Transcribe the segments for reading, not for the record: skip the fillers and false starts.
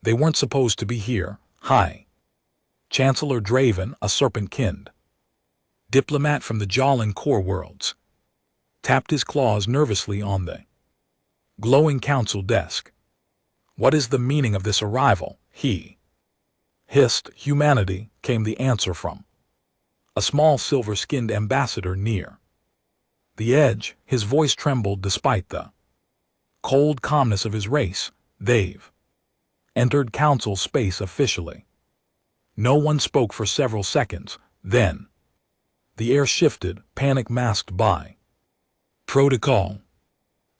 They weren't supposed to be here. Hi. Chancellor Draven, a serpent-kind diplomat from the Jolin core worlds, tapped his claws nervously on the glowing council desk. What is the meaning of this arrival? He hissed. Humanity, came the answer from a small silver-skinned ambassador near the edge. His voice trembled despite the cold calmness of his race. They've entered council space officially. No one spoke for several seconds. Then the air shifted, panic masked by protocol.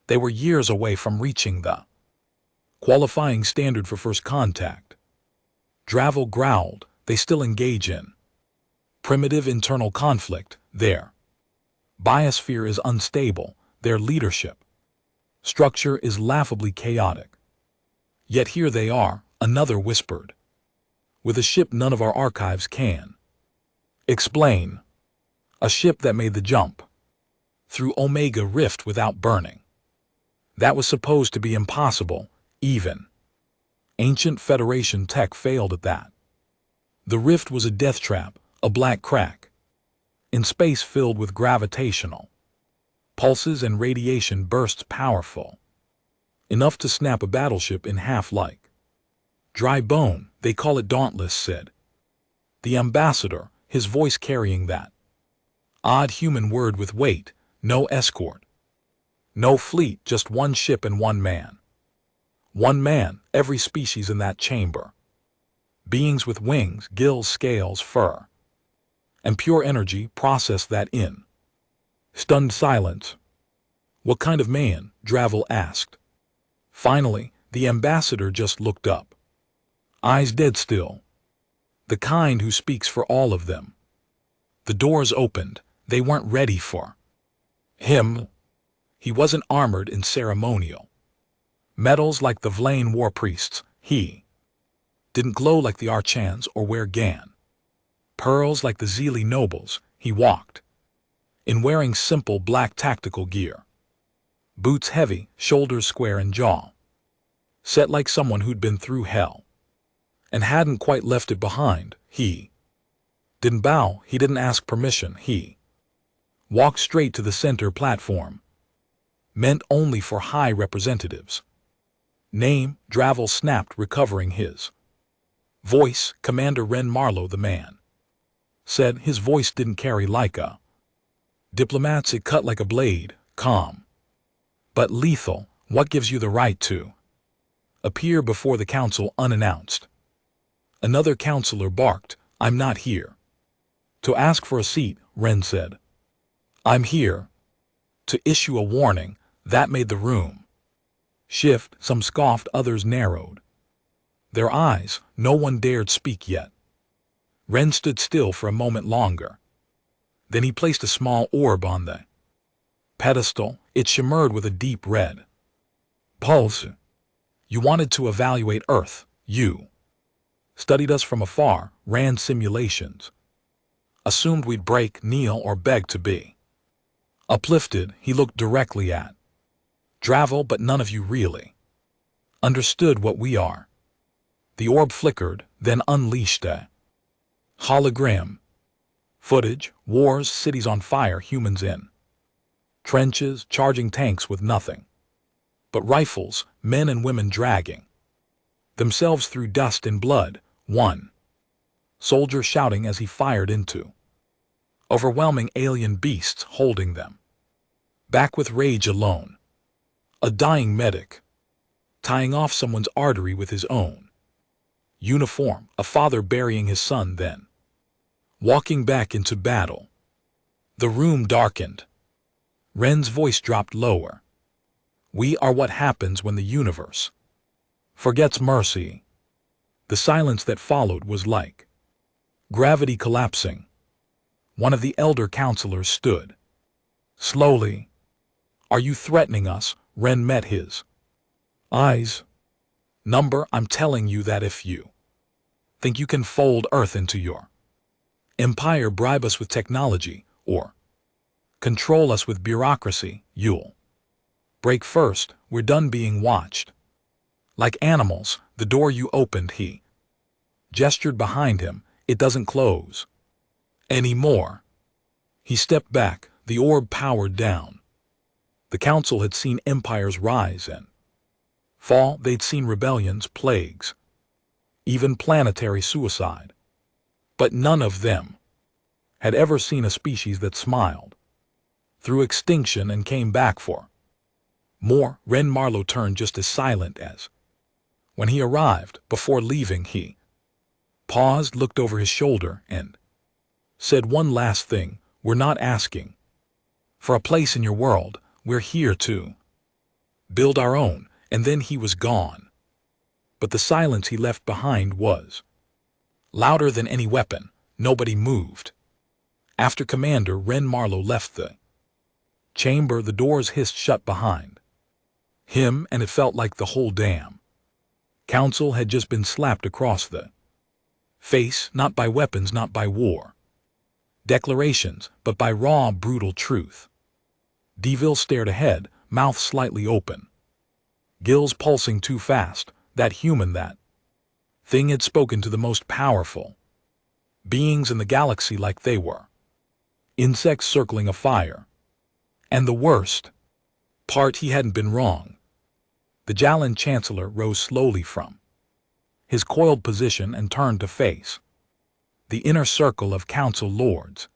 They were years away from reaching the qualifying standard for first contact. Dravel growled. They still engage in primitive internal conflict. Their biosphere is unstable. Their leadership structure is laughably chaotic. Yet here they are, another whispered, with a ship none of our archives can explain. A ship that made the jump through Omega Rift without burning. That was supposed to be impossible. Even ancient Federation tech failed at that. The rift was a death trap, a black crack in space filled with gravitational pulses and radiation bursts powerful enough to snap a battleship in half like dry bone. They call it Dauntless, said the ambassador, his voice carrying that odd human word with weight. No escort, no fleet, just one ship and one man. One man, every species in that chamber. Beings with wings, gills, scales, fur, and pure energy. Process that in stunned silence. What kind of man? Dravel asked. Finally, the ambassador just looked up, eyes dead still. The kind who speaks for all of them. The doors opened. They weren't ready for him. He wasn't armored in ceremonial metals like the Vlaine war priests. He didn't glow like the Archans or wear Gan pearls like the Zeeli nobles. He walked in wearing simple black tactical gear. Boots heavy, shoulders square and jaw set like someone who'd been through hell and hadn't quite left it behind. He didn't bow. He didn't ask permission. He walked straight to the center platform, meant only for high representatives. Name? Dravel snapped, recovering his voice. Commander Ren Marlowe, the man said. His voice didn't carry like a diplomat's. It cut like a blade, calm but lethal. What gives you the right to appear before the council unannounced? Another counselor barked. I'm not here to ask for a seat, Ren said. I'm here to issue a warning. That made the room shift. Some scoffed, others narrowed their eyes. No one dared speak yet. Ren stood still for a moment longer. Then he placed a small orb on the pedestal. It shimmered with a deep red pulse. You wanted to evaluate Earth. You studied us from afar, ran simulations, assumed we'd break, kneel, or beg to be uplifted. He looked directly at Dravel. But none of you really understood what we are. The orb flickered, then unleashed a hologram. Footage, wars, cities on fire, humans in trenches, charging tanks with nothing but rifles, men and women dragging themselves through dust and blood. One soldier shouting as he fired into overwhelming alien beasts, holding them back with rage alone. A dying medic tying off someone's artery with his own uniform. A father burying his son, then walking back into battle. The room darkened. Ren's voice dropped lower. We are what happens when the universe forgets mercy. The silence that followed was like gravity collapsing. One of the elder counselors stood slowly. Are you threatening us? Ren met his eyes. Number, I'm telling you that if you think you can fold Earth into your empire, bribe us with technology, or control us with bureaucracy, you'll break first. We're done being watched like animals. The The door you opened, he gestured behind him. It doesn't close anymore. He stepped back, the orb powered down. The council had seen empires rise and fall. They'd seen rebellions, plagues, even planetary suicide. But none of them had ever seen a species that smiled through extinction and came back for more. Ren Marlowe turned just as silent as when he arrived. Before leaving, he paused, looked over his shoulder, and said one last thing. We're not asking for a place in your world. We're here to build our own. And then he was gone. But the silence he left behind was louder than any weapon. Nobody moved. After Commander Ren Marlowe left the chamber, the doors hissed shut behind him, and it felt like the whole damn council had just been slapped across the face, not by weapons, not by war declarations, but by raw, brutal truth. Deville stared ahead, mouth slightly open, gills pulsing too fast. That human, that thing had spoken to the most powerful beings in the galaxy like they were insects circling a fire. And the worst part, he hadn't been wrong. The Jalan Chancellor rose slowly from his coiled position and turned to face the inner circle of council lords.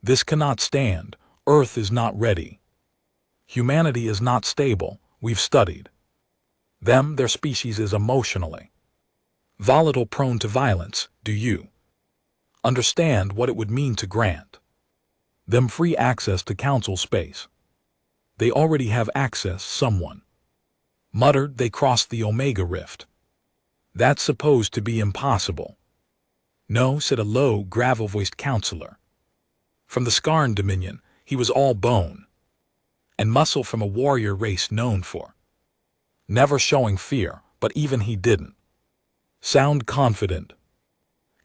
This cannot stand. Earth is not ready. Humanity is not stable. We've studied them. Their species is emotionally volatile, prone to violence. Do you understand what it would mean to grant them free access to council space? They already have access, someone muttered. They crossed the Omega Rift. That's supposed to be impossible. No, said a low, gravel-voiced counselor from the Skarn Dominion. He was all bone and muscle, from a warrior race known for never showing fear, but even he didn't sound confident.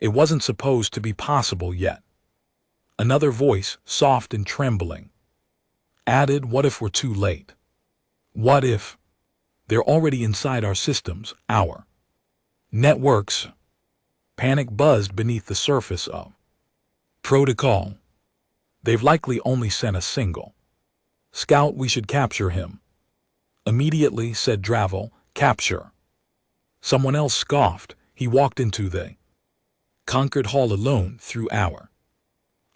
It wasn't supposed to be possible yet. Another voice, soft and trembling, added, what if we're too late? What if they're already inside our systems, our networks? Panic buzzed beneath the surface of protocol. They've likely only sent a single scout. We should capture him immediately, said Dravel. Capture? Someone else scoffed. He walked into the conquered hall alone, through our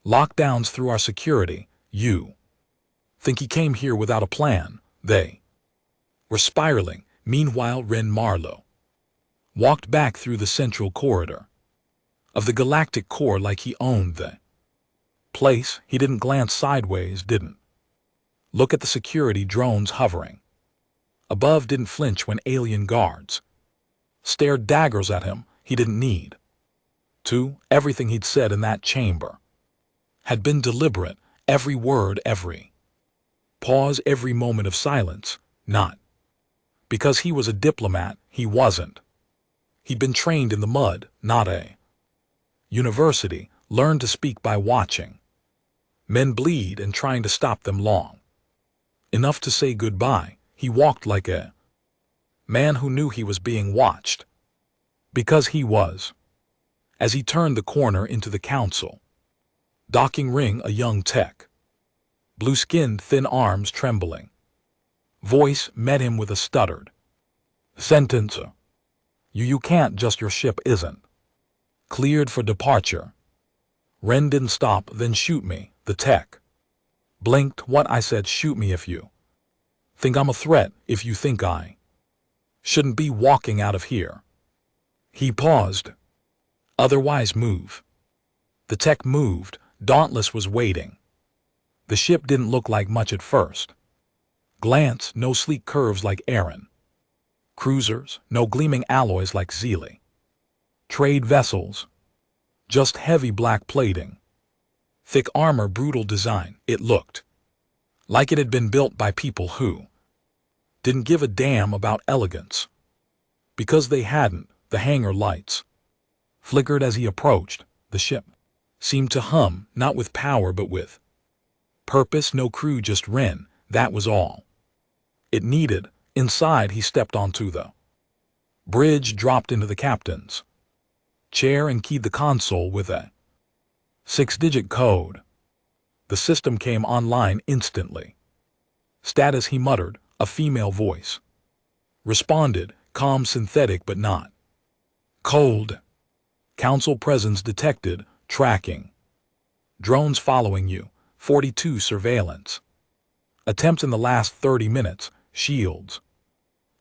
lockdowns, through our security. You think he came here without a plan? They were spiraling. Meanwhile, Ren Marlowe walked back through the central corridor of the Galactic core like he owned the place. He didn't glance sideways, didn't look at the security drones hovering above, didn't flinch when alien guards stared daggers at him. He didn't need to. Everything he'd said in that chamber had been deliberate. Every word, every pause, every moment of silence. Not because he was a diplomat. He wasn't. He'd been trained in the mud, not a university, learned to speak by watching men bleed and trying to stop them long enough to say goodbye. He walked like a man who knew he was being watched, because he was. As he turned the corner into the council docking ring, a young tech, blue-skinned, thin arms trembling, voice met him with a stuttered sentence. You can't just, your ship isn't cleared for departure. Ren didn't stop. Then shoot me. The tech blinked. What? I said shoot me if you think I'm a threat, if you think I shouldn't be walking out of here. He paused. Otherwise move. The tech moved. Dauntless was waiting. The ship didn't look like much at first glance. No sleek curves like Aaron cruisers, no gleaming alloys like Zeely trade vessels, just heavy black plating, thick armor, brutal design. It looked like it had been built by people who didn't give a damn about elegance. Because they hadn't. The hangar lights flickered as he approached. The ship seemed to hum, not with power but with purpose. No crew, just Ren. That was all it needed. Inside, he stepped onto the Bridge dropped into the captain's chair and keyed the console with a 6-digit code. The system came online instantly. Status, he muttered, a female voice. Responded, calm, synthetic but not cold. Council presence detected, tracking. Drones following you, 42 surveillance. Attempts in the last 30 minutes, shields.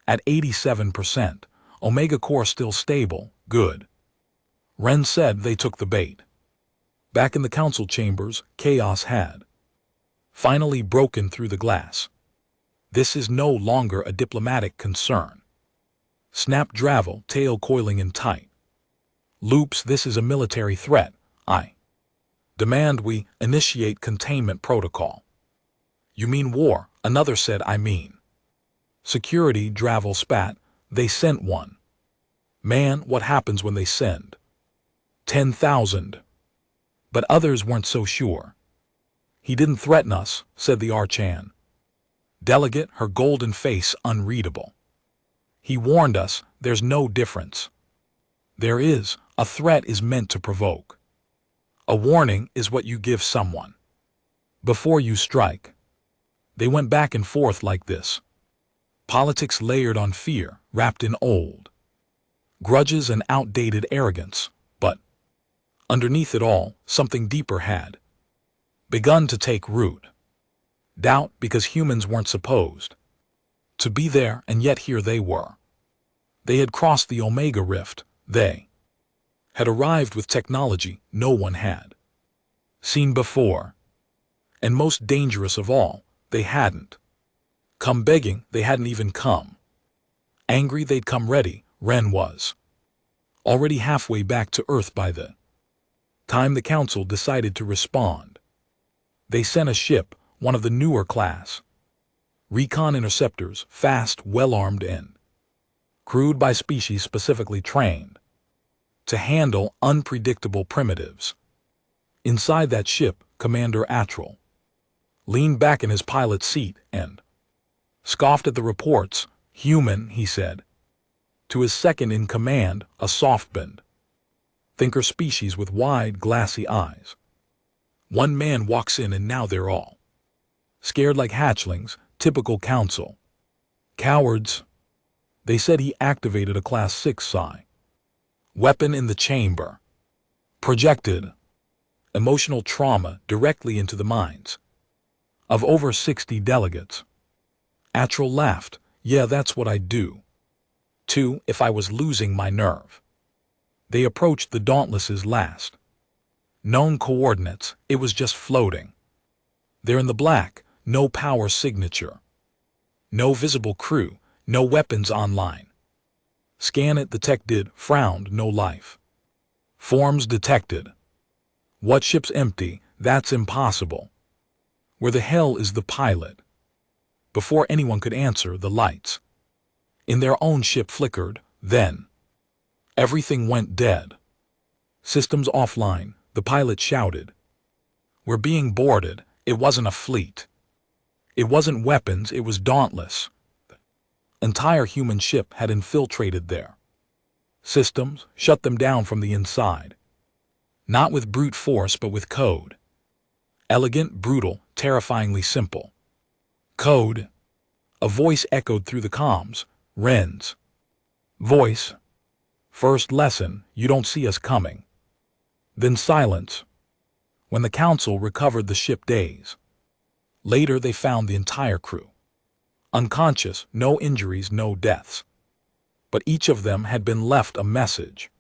At 87%, Omega Core still stable, good. Wren said they took the bait. Back in the council chambers, chaos had finally broken through the glass. This is no longer a diplomatic concern. Snap Dravel, tail coiling in tight loops. This is a military threat. I demand we initiate containment protocol. You mean war? Another said. I mean security. Dravel spat. They sent one. Man, what happens when they send 10,000? But others weren't so sure. He didn't threaten us, said the Archan delegate, her golden face unreadable. He warned us, there's no difference. There is. A threat is meant to provoke. A warning is what you give someone before you strike. They went back and forth like this. Politics layered on fear, wrapped in old grudges and outdated arrogance, but underneath it all, something deeper had begun to take root. Doubt, because humans weren't supposed to be there, and yet here they were. They had crossed the Omega Rift. They had arrived with technology no one had seen before. And most dangerous of all, they hadn't come begging, they hadn't even come angry, they'd come ready. Wren was already halfway back to Earth by the time the Council decided to respond. They sent a ship, one of the newer class recon interceptors, fast, well-armed and crewed by species specifically trained to handle unpredictable primitives. Inside that ship, Commander Attrell leaned back in his pilot's seat and scoffed at the reports. Human, he said. To his second-in-command, a soft-binned thinker species with wide, glassy eyes. One man walks in and now they're all scared like hatchlings, typical Council cowards. They said he activated a Class 6 psi weapon in the chamber. Projected emotional trauma directly into the minds of over 60 delegates. Attrell laughed. Yeah, that's what I'd do, too, if I was losing my nerve. They approached the Dauntless's last known coordinates. It was just floating there in the black, no power signature, no visible crew, no weapons online. Scan it, the tech did, frowned, no life forms detected. What ship's empty? That's impossible. Where the hell is the pilot? Before anyone could answer, the lights in their own ship flickered. Then everything went dead. Systems offline, the pilot shouted. We're being boarded. It wasn't a fleet. It wasn't weapons, it was Dauntless. The entire human ship had infiltrated their systems, shut them down from the inside. Not with brute force, but with code. Elegant, brutal, terrifyingly simple. Code. A voice echoed through the comms. Wren's voice. First lesson, you don't see us coming. Then silence. When the Council recovered the ship days later, they found the entire crew unconscious, no injuries, no deaths. But each of them had been left a message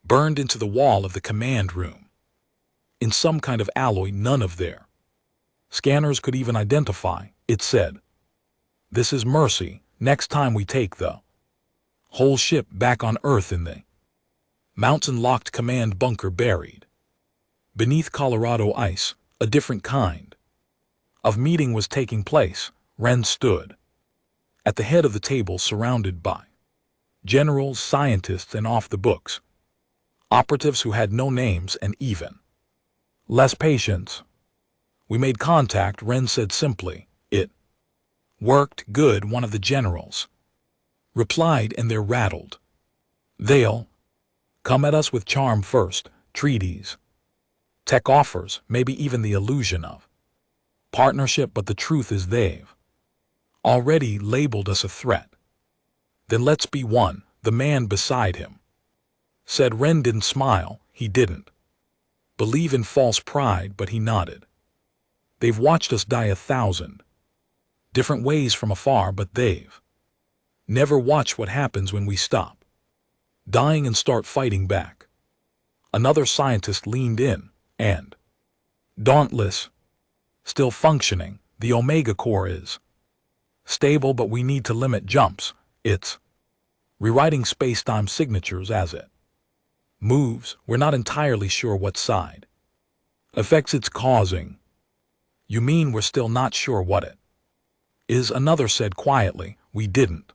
burned into the wall of the command room in some kind of alloy none of their scanners could even identify. It said, "This is Mercy. Next time we take the whole ship back on Earth in the mountain-locked command bunker buried beneath Colorado ice." A different kind of meeting was taking place. Wren stood at the head of the table, surrounded by generals, scientists, and off-the-books operatives who had no names and even less patience. We made contact, Wren said simply. It worked good, one of the generals replied, and they're rattled. They'll come at us with charm first, treaties, tech offers, maybe even the illusion of partnership, but the truth is they've already labeled us a threat. Then let's be one, the man beside him said. Ren didn't smile, he didn't believe in false pride, but he nodded. They've watched us die 1,000 different ways from afar, but they've never watched what happens when we stop dying and start fighting back. Another scientist leaned in, and dauntless, still functioning, the Omega Core is stable, but we need to limit jumps. It's rewriting space-time signatures as it moves. We're not entirely sure what side effects it's causing. You mean we're still not sure what it is? Another said quietly. We didn't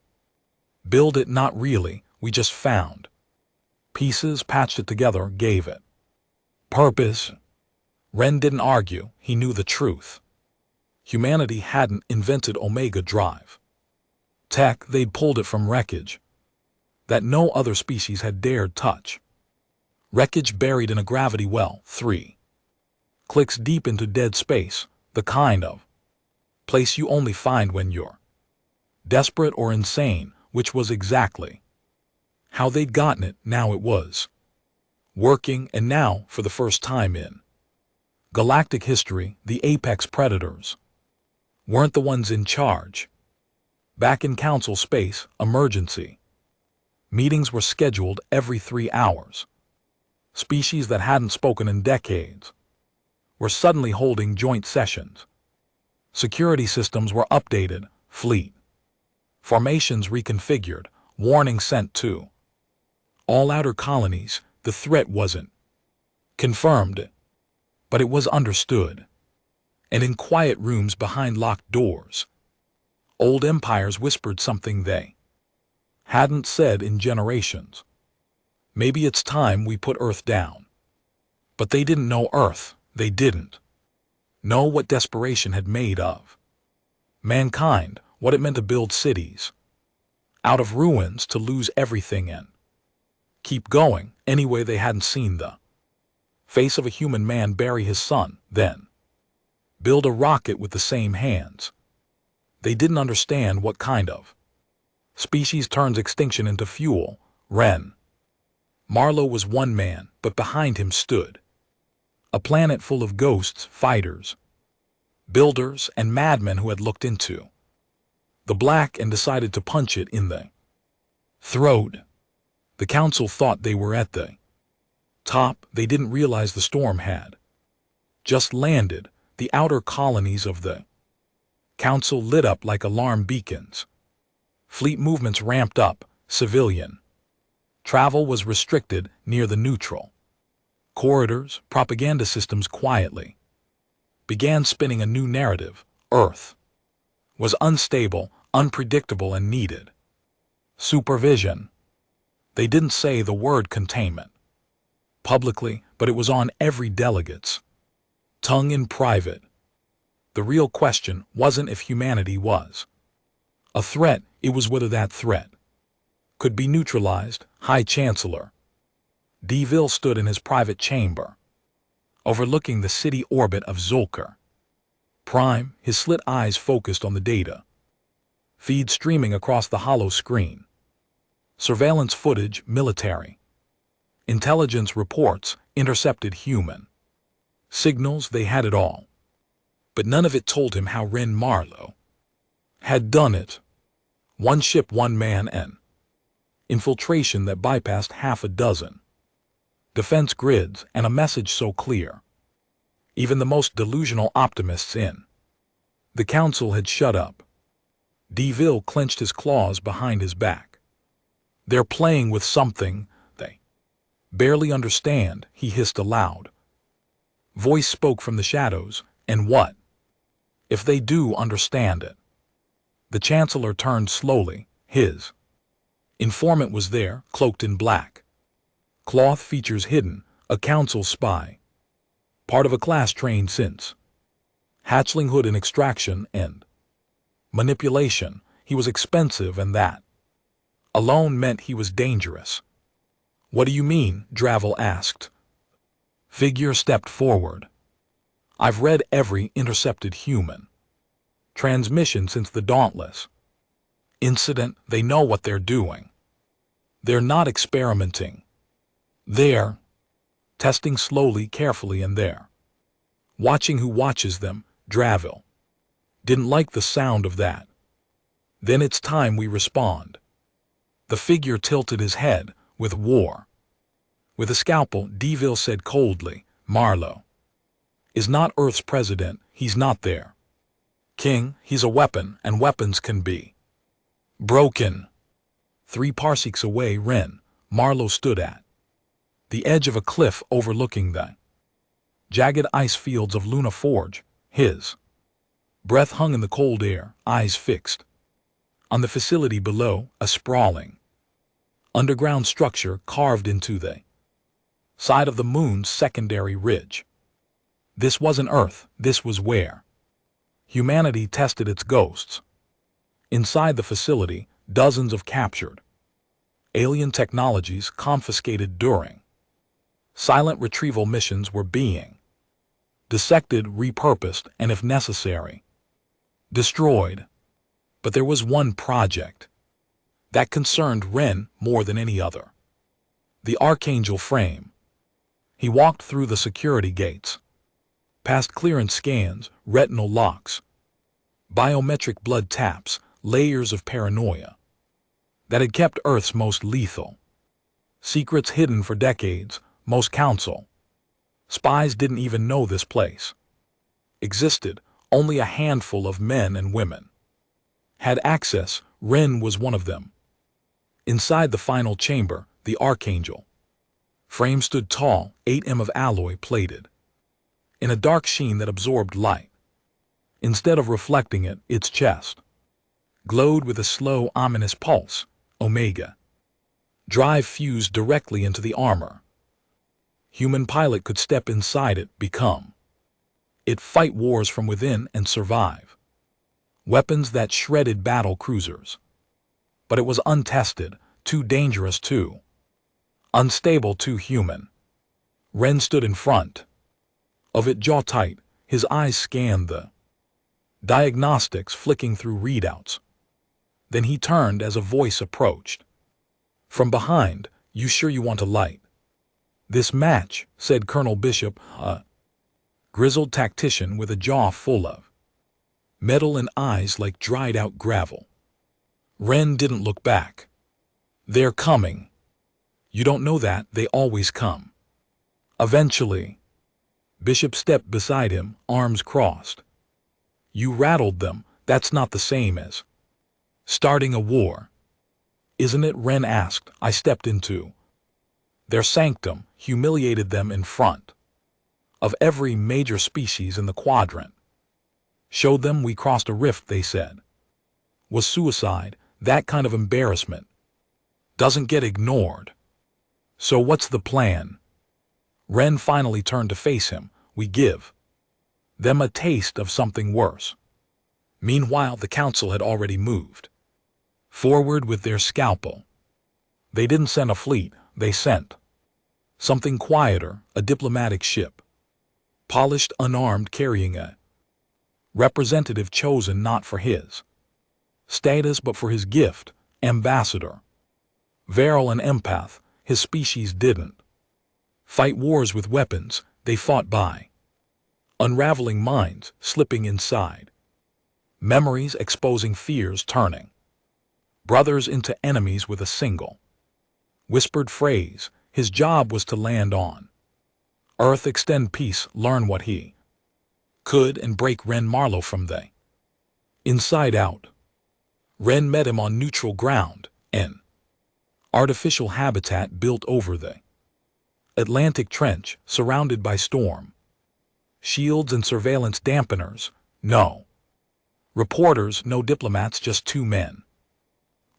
build it, not really. We just found pieces, patched it together, gave it purpose. Ren didn't argue. He knew the truth. Humanity hadn't invented Omega Drive tech. They'd pulled it from wreckage that no other species had dared touch. Wreckage buried in a gravity well, 3 clicks deep into dead space, the kind of place you only find when you're desperate or insane, which was exactly how they'd gotten it. Now it was working, and now, for the first time in galactic history, the apex predators weren't the ones in charge. Back in council space, emergency meetings were scheduled every 3 hours. Species that hadn't spoken in decades were suddenly holding joint sessions. Security systems were updated, fleet formations reconfigured, warnings sent to all outer colonies. The threat wasn't confirmed, but it was understood. And in quiet rooms behind locked doors, old empires whispered something they hadn't said in generations. Maybe it's time we put Earth down. But they didn't know Earth. They didn't know what desperation had made of mankind, what it meant to build cities out of ruins, to lose everything and keep going anyway. They hadn't seen the face of a human man bury his son, then build a rocket with the same hands. They didn't understand what kind of species turns extinction into fuel. Ren Marlowe was one man, but behind him stood a planet full of ghosts, fighters, builders, and madmen who had looked into the black and decided to punch it in the throat. The council thought they were at the top. They didn't realize the storm had just landed. The outer colonies of the council lit up like alarm beacons. Fleet movements ramped up. Civilian travel was restricted near the neutral corridors. Propaganda systems quietly began spinning a new narrative. Earth was unstable, unpredictable, and needed supervision. They didn't say the word containment publicly, but it was on every delegate's tongue in private. The real question wasn't if humanity was a threat, it was whether that threat could be neutralized. High Chancellor DeVille stood in his private chamber, overlooking the city orbit of Zulker Prime, his slit eyes focused on the data feed streaming across the hollow screen. Surveillance footage, military intelligence reports, intercepted human signals. They had it all. But none of it told him how Ren Marlowe had done it. One ship, one man, and infiltration that bypassed half a dozen defense grids, and a message so clear even the most delusional optimists in the council had shut up. DeVille clenched his claws behind his back. They're playing with something they barely understand, he hissed aloud. Voice spoke from the shadows. And what if they do understand it? The Chancellor turned slowly. His informant was there, cloaked in black cloth, features hidden, a council spy, part of a class trained since hatchling in extraction and manipulation. He was expensive, and that Alone meant he was dangerous. What do you mean? Dravel asked. Figure stepped forward. I've read every intercepted human transmission since the Dauntless incident. They know what they're doing. They're not experimenting. They're testing slowly, carefully, and they're watching who watches them. Dravel didn't like the sound of that. Then it's time we respond. The figure tilted his head. With war. With a scalpel, Deville said coldly. Marlowe is not Earth's president. He's not there. King, he's a weapon, and weapons can be broken. 3 parsecs away, Marlowe stood at the edge of a cliff overlooking the jagged ice fields of Luna Forge. His breath hung in the cold air, eyes fixed on the facility below, a sprawling underground structure carved into the side of the moon's secondary ridge. This wasn't Earth, this was where humanity tested its ghosts. Inside the facility, dozens of captured alien technologies confiscated during silent retrieval missions were being dissected, repurposed, and if necessary, destroyed. But there was one project that concerned Wren more than any other. The Archangel frame. He walked through the security gates, past clearance scans, retinal locks, biometric blood taps, layers of paranoia that had kept Earth's most lethal secrets hidden for decades. Most council spies didn't even know this place existed. Only a handful of men and women had access. Wren was one of them. Inside the final chamber, the Archangel frame stood tall, 8 m of alloy plated in a dark sheen that absorbed light. Instead of reflecting it, its chest glowed with a slow, ominous pulse. Omega drive fused directly into the armor. Human pilot could step inside it, become it, fight wars from within, and survive weapons that shredded battle cruisers. But it was untested, too dangerous, too unstable, too human. Wren stood in front of it, jaw tight. His eyes scanned the diagnostics, flicking through readouts. Then he turned as a voice approached from behind. You sure you want a light? This match, said Colonel Bishop, a grizzled tactician with a jaw full of metal and eyes like dried-out gravel. Wren didn't look back. They're coming. You don't know that. They always come. Eventually. Bishop stepped beside him, arms crossed. You rattled them. That's not the same as starting a war. Isn't it? Wren asked. I stepped into their sanctum, humiliated them in front of every major species in the quadrant. Showed them we crossed a rift, they said. Was suicide. That kind of embarrassment doesn't get ignored. So what's the plan? Wren finally turned to face him. We give them a taste of something worse. Meanwhile, the council had already moved forward with their scalpel. They didn't send a fleet, they sent something quieter, a diplomatic ship, polished, unarmed, carrying a representative chosen not for his status but for his gift, ambassador. Virile, an empath. His species didn't fight wars with weapons, they fought by unraveling minds, slipping inside memories, exposing fears, turning brothers into enemies with a single whispered phrase. His job was to land on Earth, extend peace, learn what he could, and break Marlowe from the inside out. Wren met him on neutral ground, an artificial habitat built over the Atlantic Trench, surrounded by storm shields and surveillance dampeners. No reporters, no diplomats, just 2 men.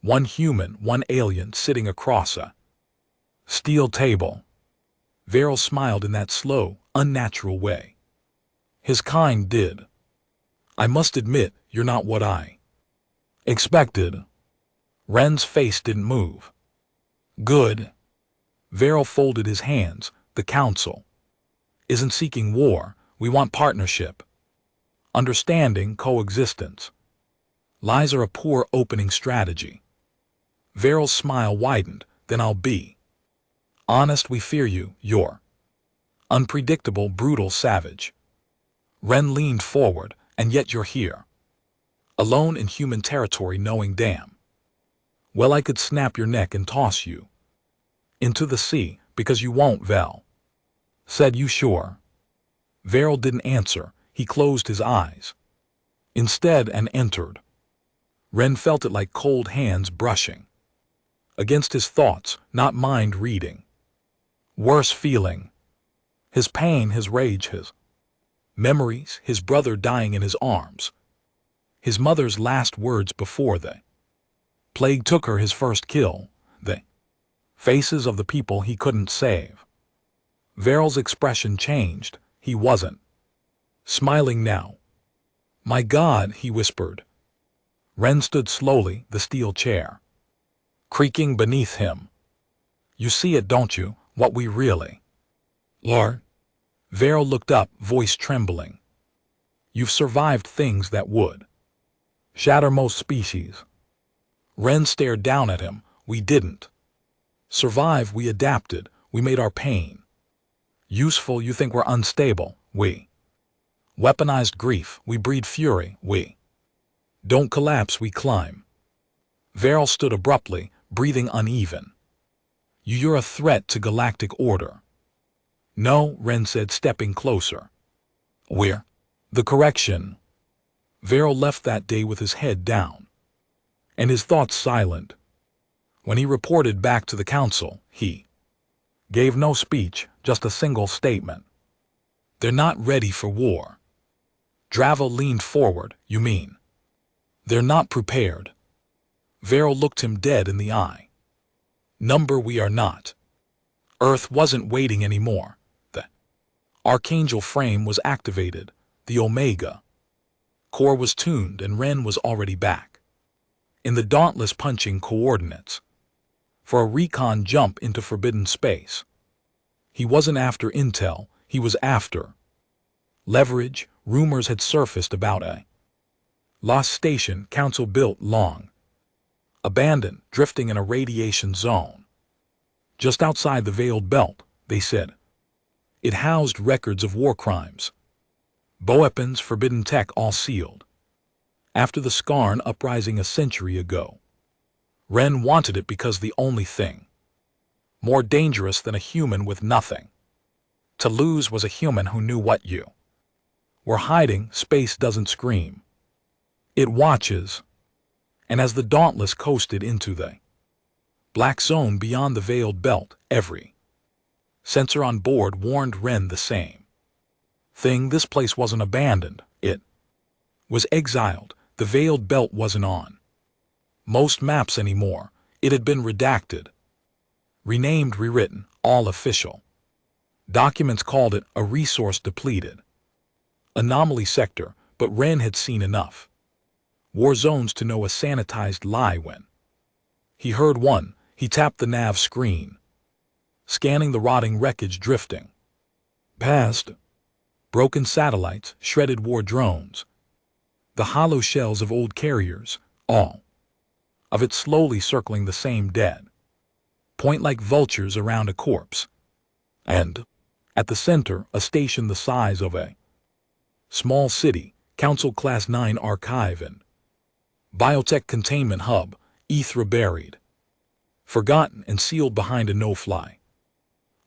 One human, one alien, sitting across a steel table. Verrill smiled in that slow, unnatural way his kind did. I must admit, you're not what I expected. Ren's face didn't move. Good. Varel folded his hands. The council isn't seeking war. We want partnership. Understanding, coexistence. Lies are a poor opening strategy. Varel's smile widened. Then I'll be honest. We fear you. You're unpredictable, brutal, savage. Ren leaned forward. And yet you're here, alone in human territory, knowing damn well I could snap your neck and toss you into the sea, because you won't. Vel said, you sure? Varel didn't answer. He closed his eyes instead and entered. Ren felt it like cold hands brushing against his thoughts, not mind reading. Worse feeling. His pain, his rage, his memories, his brother dying in his arms, his mother's last words before the plague took her, his first kill, the faces of the people he couldn't save. Varel's expression changed. He wasn't smiling now. My God, he whispered. Ren stood slowly, the steel chair creaking beneath him. You see it, don't you, what we really are? Varel looked up, voice trembling. You've survived things that would shatter most species. Ren stared down at him. We didn't survive, we adapted. We made our pain useful. You think we're unstable. We weaponized grief. We breed fury. We don't collapse, we climb. Varel stood abruptly, breathing uneven. You're a threat to galactic order. No, Ren said, stepping closer. We're the correction. Varel left that day with his head down and his thoughts silent. When he reported back to the council, he gave no speech, just a single statement. They're not ready for war. Dravel leaned forward. You mean they're not prepared? Varel looked him dead in the eye. Number, we are not. Earth wasn't waiting anymore. The Archangel frame was activated. The Omega core was tuned, and Ren was already back in the Dauntless, punching coordinates for a recon jump into forbidden space. He wasn't after intel, he was after leverage. Rumors had surfaced about a lost station council built long abandoned, drifting in a radiation zone just outside the veiled belt. They said it housed records of war crimes, weapons, forbidden tech, all sealed after the Skarn uprising a century ago. Ren wanted it because the only thing more dangerous than a human with nothing to lose was a human who knew what you were hiding. Space doesn't scream, it watches. And as the Dauntless coasted into the black zone beyond the veiled belt, every sensor on board warned Ren the same thing. This place wasn't abandoned, it was exiled. The veiled belt wasn't on most maps anymore. It had been redacted, renamed, rewritten. All official documents called it a resource depleted anomaly sector, but Ren had seen enough war zones to know a sanitized lie. When he heard one, he tapped the nav screen, scanning the rotting wreckage drifting past. Broken satellites, shredded war drones, the hollow shells of old carriers, all of it slowly circling the same dead point like vultures around a corpse. And at the center, a station the size of a small city, Council Class 9 archive and biotech containment hub, Ethra buried, forgotten and sealed behind a no-fly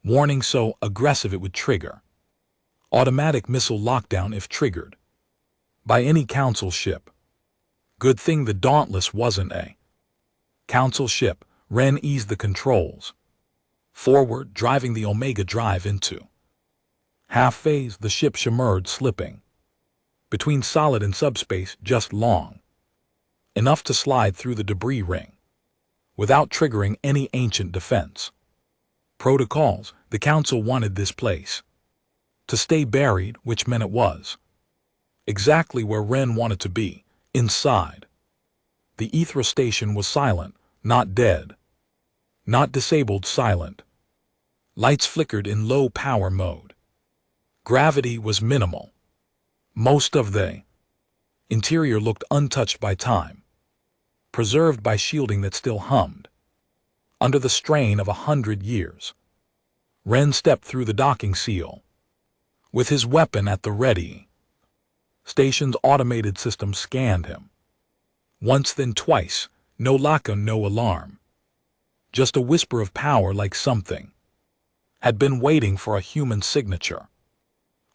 warning, so aggressive it would trigger automatic missile lockdown if triggered by any council ship. Good thing the Dauntless wasn't a council ship. Ren eased the controls forward, driving the Omega drive into half phase. The ship shimmered, slipping between solid and subspace just long enough to slide through the debris ring without triggering any ancient defense protocols. The council wanted this place to stay buried, which meant it was exactly where Ren wanted to be, inside. The Ethra station was silent. Not dead. Not disabled, silent. Lights flickered in low power mode. Gravity was minimal. Most of the interior looked untouched by time, preserved by shielding that still hummed. Under the strain of 100 years, Ren stepped through the docking seal, with his weapon at the ready. Station's automated system scanned him. Once, then twice, no laka, no alarm. Just a whisper of power, like something had been waiting for a human signature,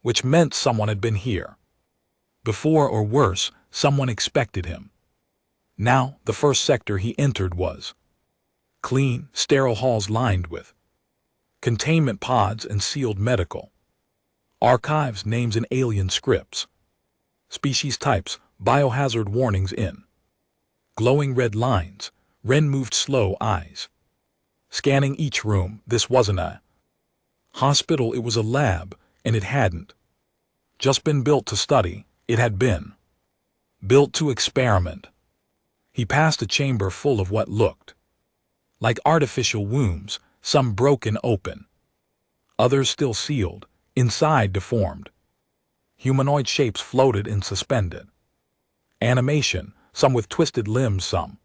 which meant someone had been here before, or worse, someone expected him. Now, the first sector he entered was clean, sterile halls lined with containment pods and sealed medical archives, names in alien scripts, species types, biohazard warnings in glowing red lines. Ren moved slow, eyes scanning each room. This wasn't a hospital, it was a lab, and it hadn't just been built to study, it had been built to experiment. He passed a chamber full of what looked like artificial wombs, some broken open, others still sealed, inside deformed. Humanoid shapes floated in suspended animation, some with twisted limbs, some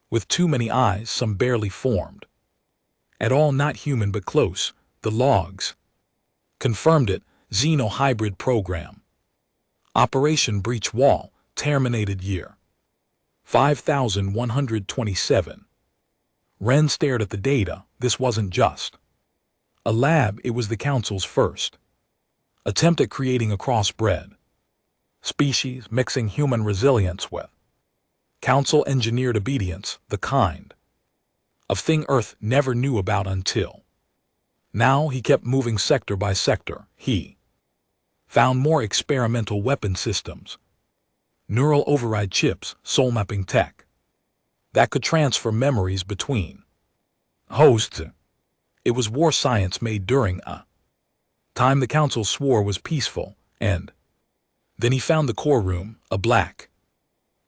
with too many eyes, some barely formed at all, not human but close. The logs confirmed it. Xeno-hybrid program. Operation Breach Wall, terminated year 5127. Ren stared at the data. This wasn't just a lab, it was the Council's first attempt at creating a crossbred species, mixing human resilience with Council-engineered obedience, the kind of thing Earth never knew about until now. He kept moving sector by sector. He found more experimental weapon systems, neural override chips, soul-mapping tech that could transfer memories between hosts. It was war science made during a time the Council swore was peaceful, and then he found the core room, a black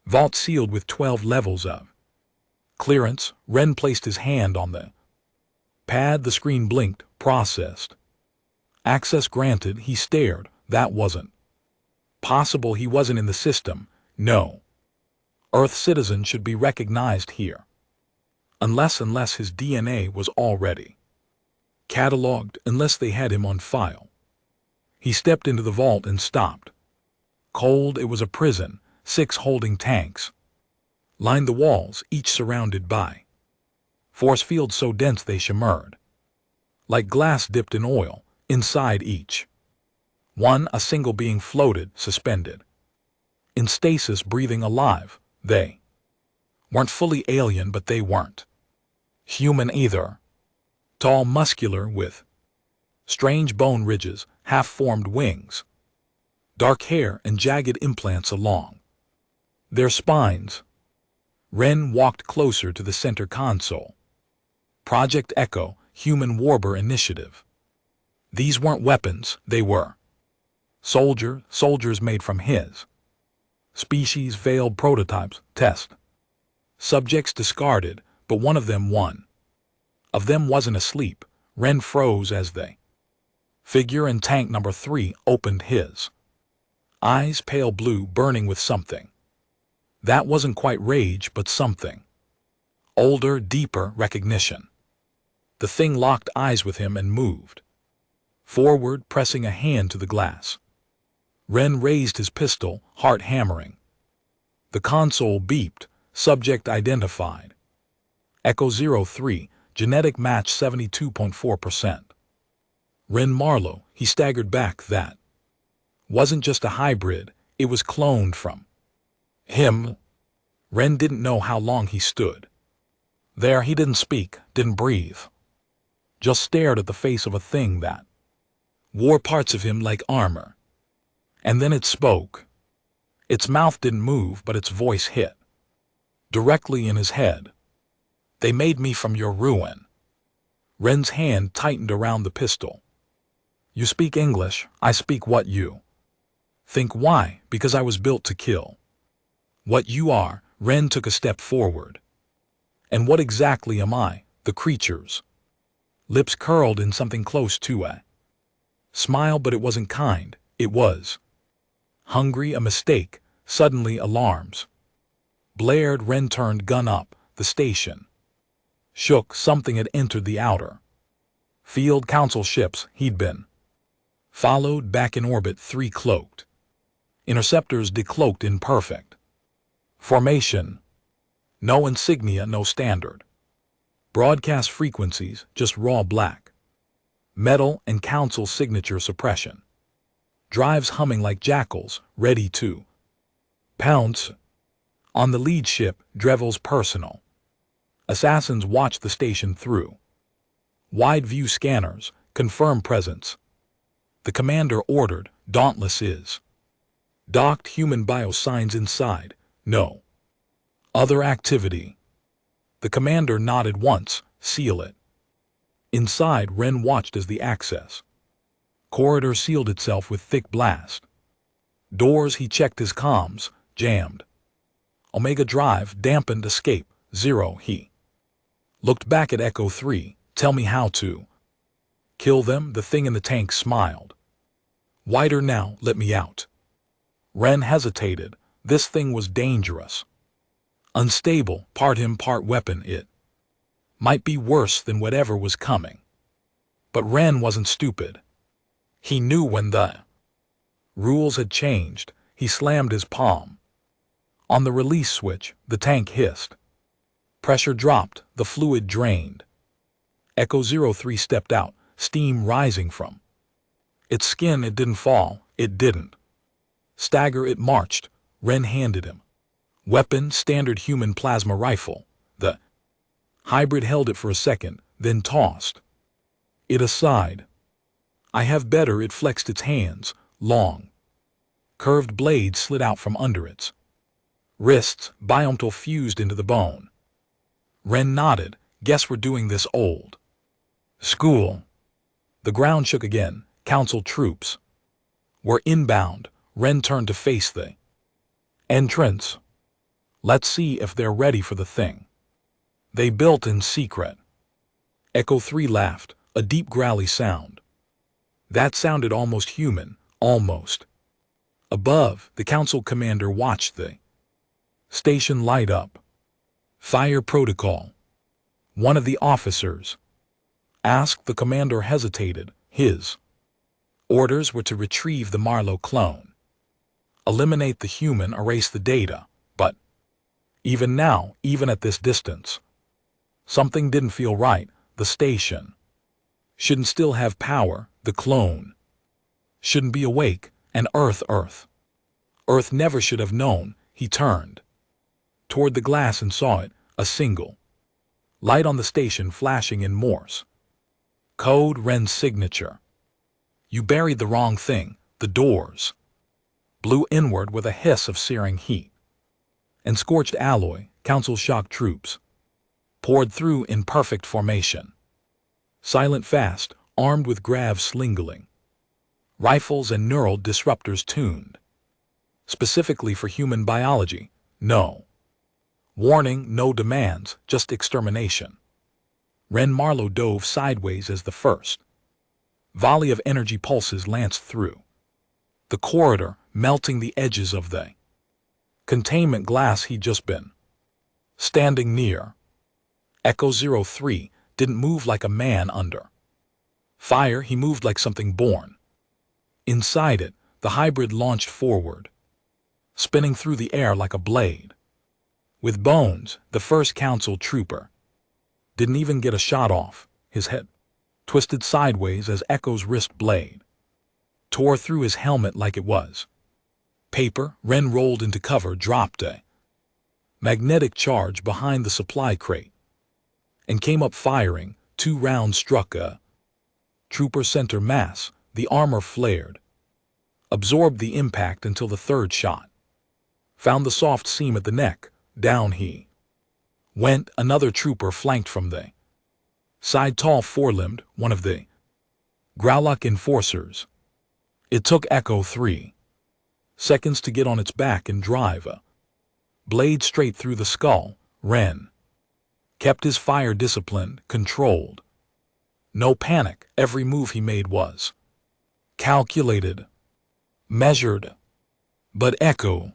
vault sealed with 12 levels of clearance. Ren placed his hand on the pad. The screen blinked. Processed. Access granted. He stared. That wasn't possible. He wasn't in the system. No Earth citizen should be recognized here, unless his DNA was already cataloged, unless they had him on file. He stepped into the vault and stopped. Cold, it was a prison. 6 holding tanks lined the walls, each surrounded by force fields so dense they shimmered like glass dipped in oil. Inside each one, a single being floated, suspended in stasis, breathing alive. They weren't fully alien, but they weren't human either. Tall, muscular, with strange bone ridges, half-formed wings, dark hair, and jagged implants along their spines. Ren walked closer to the center console. Project Echo, Human Warbur Initiative. These weren't weapons, they were soldiers made from his species, veiled prototypes, test subjects discarded, but one of them wasn't asleep. Ren froze as the figure in tank number 3 opened his eyes, pale blue, burning with something that wasn't quite rage, but something older, deeper, recognition. The thing locked eyes with him and moved forward, pressing a hand to the glass. Ren raised his pistol, heart hammering. The console beeped. Subject identified. Echo 03, genetic match 72.4%. Ren Marlowe. He staggered back. That wasn't just a hybrid, it was cloned from him. Ren didn't know how long he stood there. He didn't speak, didn't breathe, just stared at the face of a thing that wore parts of him like armor. And then it spoke. Its mouth didn't move, but its voice hit directly in his head. They made me from your ruin. Ren's hand tightened around the pistol. You speak English, I speak what you think. Why? Because I was built to kill what you are. Ren took a step forward. And what exactly am I? The creatures. Lips curled in something close to a smile, but it wasn't kind. It was hungry, a mistake. Suddenly alarms blared. Ren turned, gun up. The station shook. Something had entered the outer field. Council ships he'd been followed back in orbit. 3 cloaked interceptors decloaked in perfect formation. No insignia, no standard broadcast frequencies, just raw black metal and council signature suppression. Drives humming like jackals, ready to pounce. On the lead ship, Drevel's personal assassins watch the station through wide view scanners, confirm presence. The commander ordered, Dauntless is docked. Human biosigns inside. No other activity. The commander nodded once. Seal it. Inside, Ren watched as the access corridor sealed itself with thick blast doors. He checked his comms. Jammed. Omega drive dampened. Escape 0. He looked back at Echo 3. Tell me how to kill them. The thing in the tank smiled wider now. Let me out. Ren hesitated. This thing was dangerous. Unstable, part him, part weapon. It might be worse than whatever was coming. But Ren wasn't stupid. He knew when the rules had changed. He slammed his palm on the release switch. The tank hissed. Pressure dropped. The fluid drained. Echo 03 stepped out, steam rising from its skin. It didn't fall. It didn't stagger. It marched. Ren handed him weapon, standard human plasma rifle. The hybrid held it for a second, then tossed it aside. I have better. It flexed its hands. Long, curved blades slid out from under its wrists. Biometal fused into the bone. Ren nodded. Guess we're doing this old school. The ground shook again. Council troops were inbound. Ren turned to face the entrance. Let's see if they're ready for the thing they built in secret. Echo 3 laughed, a deep growly sound that sounded almost human, almost. Above, the council commander watched the station light up. Fire protocol. One of the officers asked. The commander hesitated. His orders were to retrieve the Marlowe clone, eliminate the human, erase the data. But even now, even at this distance, something didn't feel right. The station shouldn't still have power. The clone shouldn't be awake. And Earth never should have known. He turned toward the glass and saw it, a single light on the station flashing in Morse code. Ren's signature. You buried the wrong thing. The doors blew inward with a hiss of searing heat and scorched alloy. Council shock troops poured through in perfect formation. Silent, fast, armed with grav slingling rifles and neural disruptors tuned specifically for human biology. No warning, no demands, just extermination. Ren Marlowe dove sideways as the first volley of energy pulses lanced through the corridor, melting the edges of the containment glass he'd just been standing near. Echo 03 didn't move like a man under fire. He moved like something born inside it. The hybrid launched forward, spinning through the air like a blade with bones. The first council trooper didn't even get a shot off. His head twisted sideways as Echo's wrist blade tore through his helmet like it was paper. Ren rolled into cover, dropped a magnetic charge behind the supply crate, and came up firing. 2 rounds struck a trooper center mass. The armor flared, absorbed the impact until the third shot found the soft seam at the neck. Down he went. Another trooper flanked from the side, tall, four-limbed, one of the Growlock enforcers. It took Echo 3 seconds to get on its back and drive a blade straight through the skull. Ren kept his fire disciplined, controlled. No panic, every move he made was calculated, measured. But Echo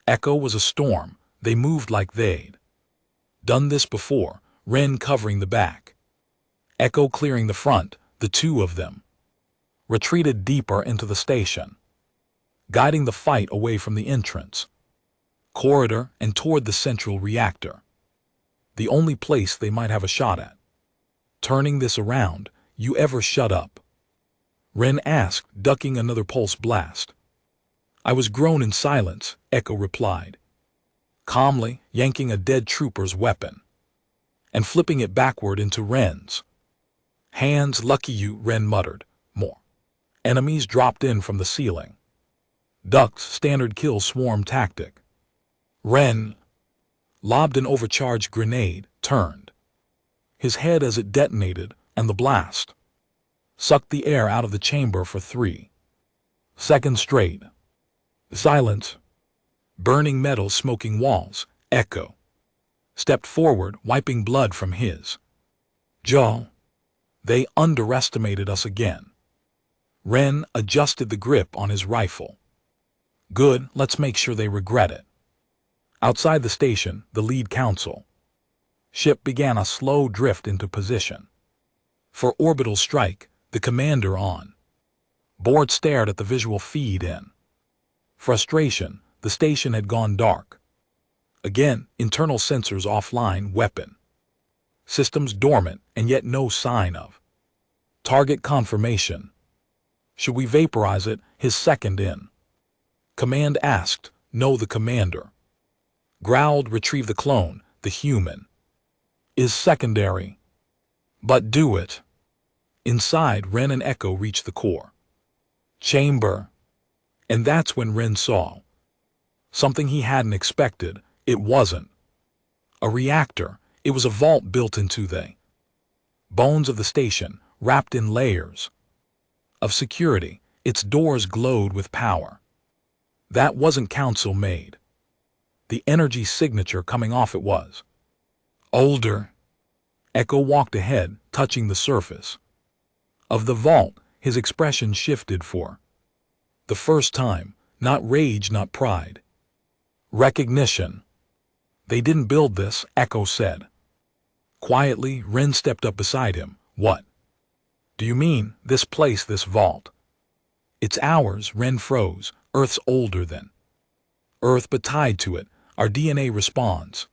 was a storm. They moved like they'd done this before, Ren covering the back, Echo clearing the front. The two of them retreated deeper into the station, guiding the fight away from the entrance corridor and toward the central reactor, the only place they might have a shot at turning this around. You ever shut up? Ren asked, ducking another pulse blast. I was grown in silence, Echo replied, calmly yanking a dead trooper's weapon and flipping it backward into Ren's hands. Lucky you, Ren muttered. More enemies dropped in from the ceiling. Duck's standard kill swarm tactic. Ren lobbed an overcharged grenade, turned his head as it detonated, and the blast sucked the air out of the chamber for 3 seconds straight. Silence. Burning metal, smoking walls. Echo stepped forward, wiping blood from his jaw. They underestimated us again. Ren adjusted the grip on his rifle. Good, let's make sure they regret it. Outside the station, the lead council ship began a slow drift into position for orbital strike. The commander on board stared at the visual feed in frustration. The station had gone dark. Again, internal sensors offline, weapon systems dormant, and yet no sign of target confirmation. Should we vaporize it? His second in command asked. No, the commander growled. Retrieve the clone. The human is secondary. But do it. Inside, Ren and Echo reached the core chamber. And that's when Ren saw something he hadn't expected. It wasn't a reactor. It was a vault built into the bones of the station, wrapped in layers of security. Its doors glowed with power that wasn't council made. The energy signature coming off it was older. Echo walked ahead, touching the surface of the vault. His expression shifted for the first time. Not rage, not pride. Recognition. They didn't build this, Echo said. Quietly, Ren stepped up beside him. What do you mean, this place, this vault? It's ours, Ren froze. Earth's older than Earth, but tied to it. Our DNA responds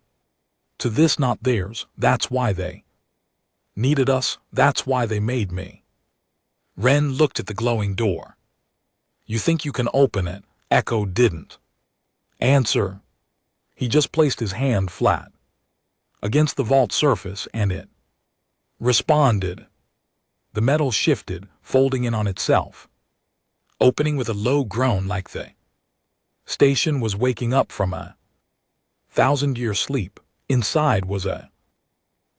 to this, not theirs. That's why they needed us. That's why they made me. Ren looked at the glowing door. You think you can open it? Echo didn't answer. He just placed his hand flat against the vault surface, and it responded. The metal shifted, folding in on itself, opening with a low groan, like the station was waking up from a 1,000-year sleep. Inside was a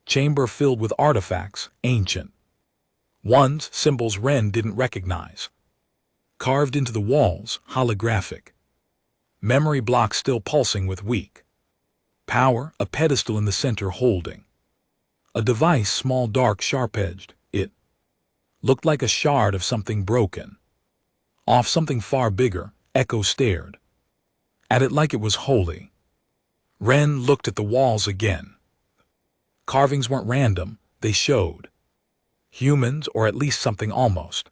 chamber filled with artifacts, ancient ones, symbols Ren didn't recognize, carved into the walls, holographic memory blocks still pulsing with weak power. A pedestal in the center holding a device, small, dark, sharp-edged. It looked like a shard of something broken off something far bigger. Echo stared at it like it was holy. Ren looked at the walls again. Carvings weren't random. They showed humans, or at least something almost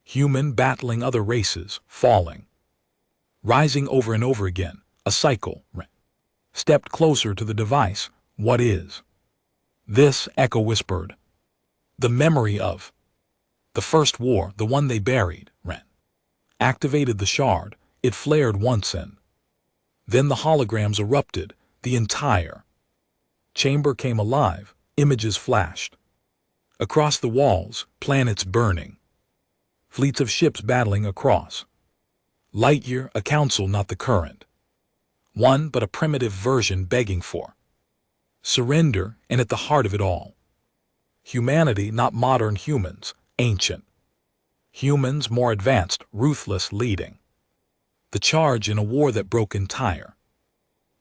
human, battling other races, falling, rising over and over again. A cycle. Ren stepped closer to the device. What is this? Echo whispered. The memory of the first war, the one they buried. Ren activated the shard. It flared once, and then the holograms erupted. The entire chamber came alive. Images flashed across the walls, planets burning, fleets of ships battling across light-year. A council, not the current one, but a primitive version begging for surrender. And at the heart of it all, humanity, not modern humans, ancient humans, more advanced, ruthless, leading the charge in a war that broke entire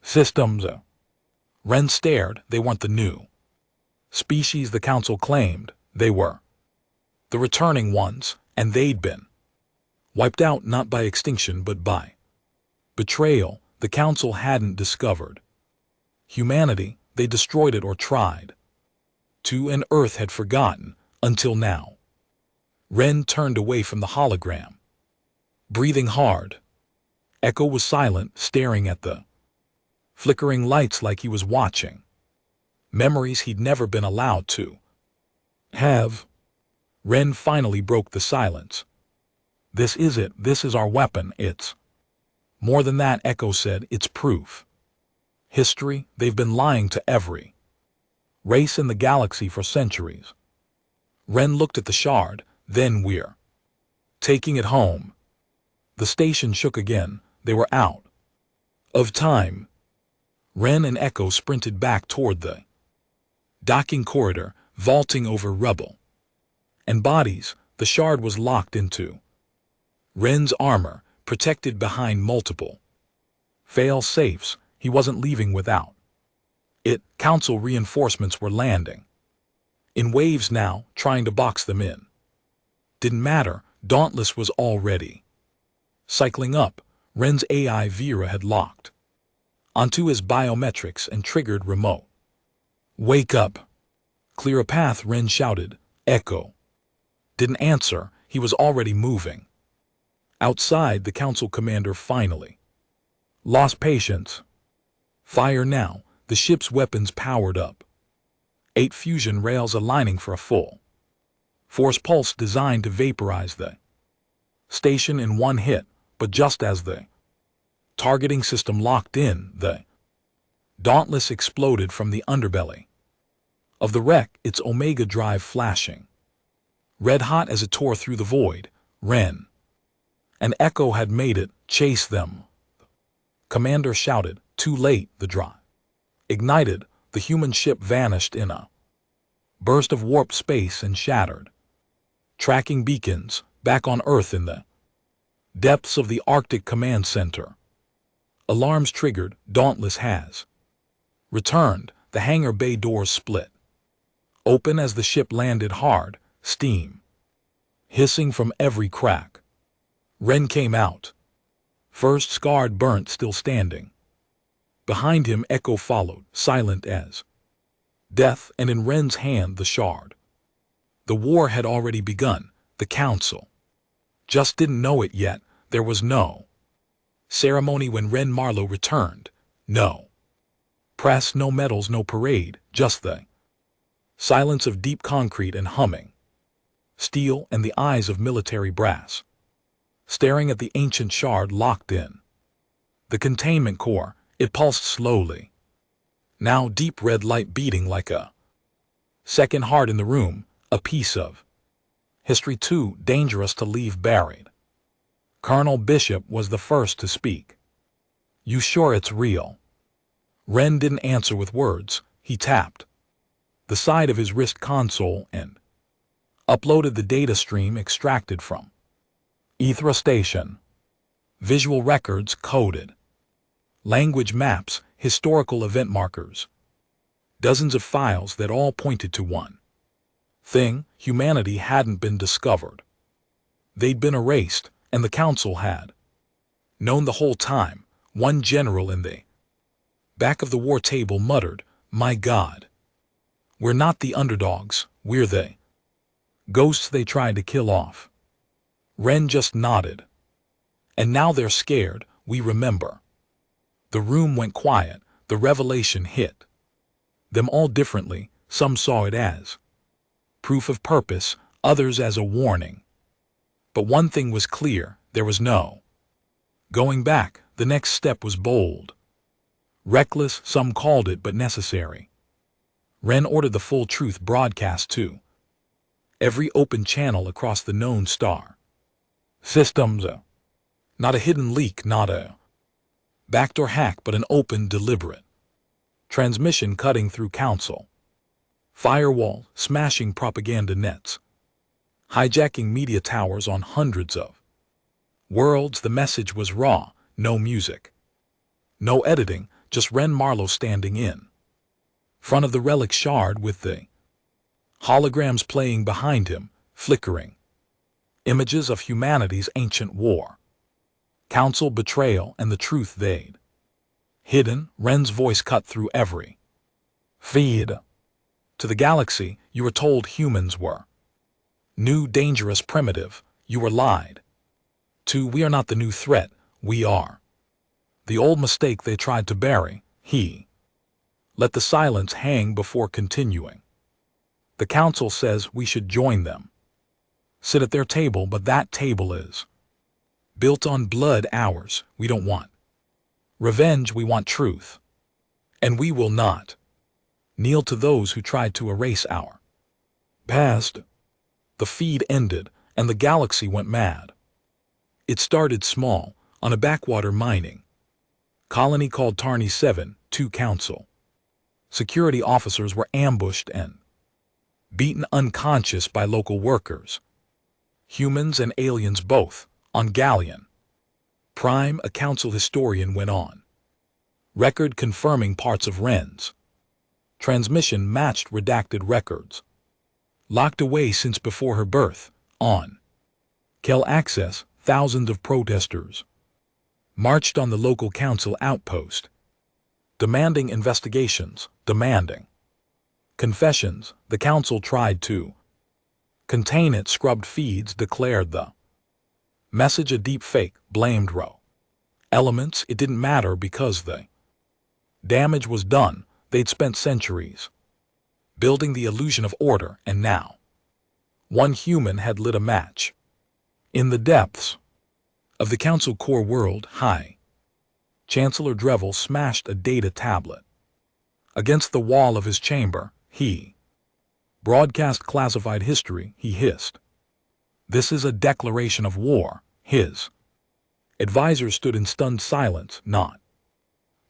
systems. Ren stared. They weren't the new species the council claimed they were. The returning ones, and they'd been wiped out not by extinction but by betrayal. The council hadn't discovered humanity, they destroyed it or tried to, and Earth had forgotten until now. Ren turned away from the hologram, breathing hard. Echo was silent, staring at the flickering lights like he was watching memories he'd never been allowed to have. Ren finally broke the silence. This is it. This is our weapon. It's more than that, Echo said. It's proof. History. They've been lying to every race in the galaxy for centuries. Ren looked at the shard. Then we're taking it home. The station shook again. They were out of time. Ren and Echo sprinted back toward the docking corridor, vaulting over rubble and bodies. The shard was locked into Ren's armor, protected behind multiple fail-safes. He wasn't leaving without it. Council reinforcements were landing in waves now, trying to box them in. Didn't matter. Dauntless was already cycling up. Ren's AI Vera had locked onto his biometrics and triggered remote. Wake up. Clear a path, Ren shouted. Echo didn't answer. He was already moving. Outside, the council commander finally lost patience. Fire now. The ship's weapons powered up. 8 fusion rails aligning for a full force pulse designed to vaporize the station in one hit. But just as the targeting system locked in, the Dauntless exploded from the underbelly of the wreck, its Omega drive flashing red hot as it tore through the void. Ren and Echo had made it. Chase them, Commander shouted. Too late. The drive ignited. The human ship vanished in a burst of warp space and shattered tracking beacons back on Earth in the depths of the Arctic Command Center. Alarms triggered. Dauntless has returned. The hangar bay doors split open as the ship landed hard, steam hissing from every crack. Ren came out first, scarred, burnt, still standing. Behind him, Echo followed, silent as death, and in Ren's hand the shard. The war had already begun. The council just didn't know it yet. There was no ceremony when Ren Marlowe returned. No press, no medals, no parade, just the silence of deep concrete and humming steel, and the eyes of military brass staring at the ancient shard locked in the containment core. It pulsed slowly. Now deep red light beating like a second heart in the room, a piece of history too dangerous to leave buried. Colonel Bishop was the first to speak. You sure it's real? Ren didn't answer with words. He tapped the side of his wrist console and uploaded the data stream extracted from Ethra Station. Visual records coded, language maps, historical event markers, dozens of files that all pointed to one thing: humanity hadn't been discovered. They'd been erased, and the council had known the whole time. One general in the back of the war table muttered, "My God. We're not the underdogs, we're the ghosts they tried to kill off." Ren just nodded. "And now they're scared, we remember." The room went quiet. The revelation hit them all differently. Some saw it as proof of purpose, others as a warning. But one thing was clear: there was no going back. The next step was bold. Reckless, some called it, but necessary. Ren ordered the full truth broadcast to every open channel across the known star systems. Not a hidden leak, not a backdoor hack, but an open, deliberate transmission cutting through council firewall, smashing propaganda nets, hijacking media towers on hundreds of worlds. The message was raw. No music, no editing, just Ren Marlowe standing in Front of the relic shard with the holograms playing behind him, flickering. Images of humanity's ancient war. Council betrayal and the truth they'd hidden. Ren's voice cut through every feed. To the galaxy, you were told humans were new, dangerous, primitive. You were lied to. We are not the new threat. We are the old mistake they tried to bury. He let the silence hang before continuing. The council says we should join them. Sit at their table, but that table is built on blood. Ours. We don't want revenge. We want truth. And we will not kneel to those who tried to erase our past. The feed ended, and the galaxy went mad. It started small, on a backwater mining colony called Tarni 7. 2 council security officers were ambushed and beaten unconscious by local workers. Humans and aliens both, on Gallion Prime. A council historian went on record confirming parts of Ren's transmission matched redacted records. Locked away since before her birth, on Kel access, thousands of protesters marched on the local council outpost, demanding investigations, demanding confessions. The council tried to contain it. Scrubbed feeds declared the message a deep fake, blamed raw elements. It didn't matter because the damage was done. They'd spent centuries building the illusion of order, and now one human had lit a match. In the depths of the council core world, High Chancellor Drevel smashed a data tablet against the wall of his chamber. He broadcast classified history. He hissed, "This is a declaration of war." His advisors stood in stunned silence, not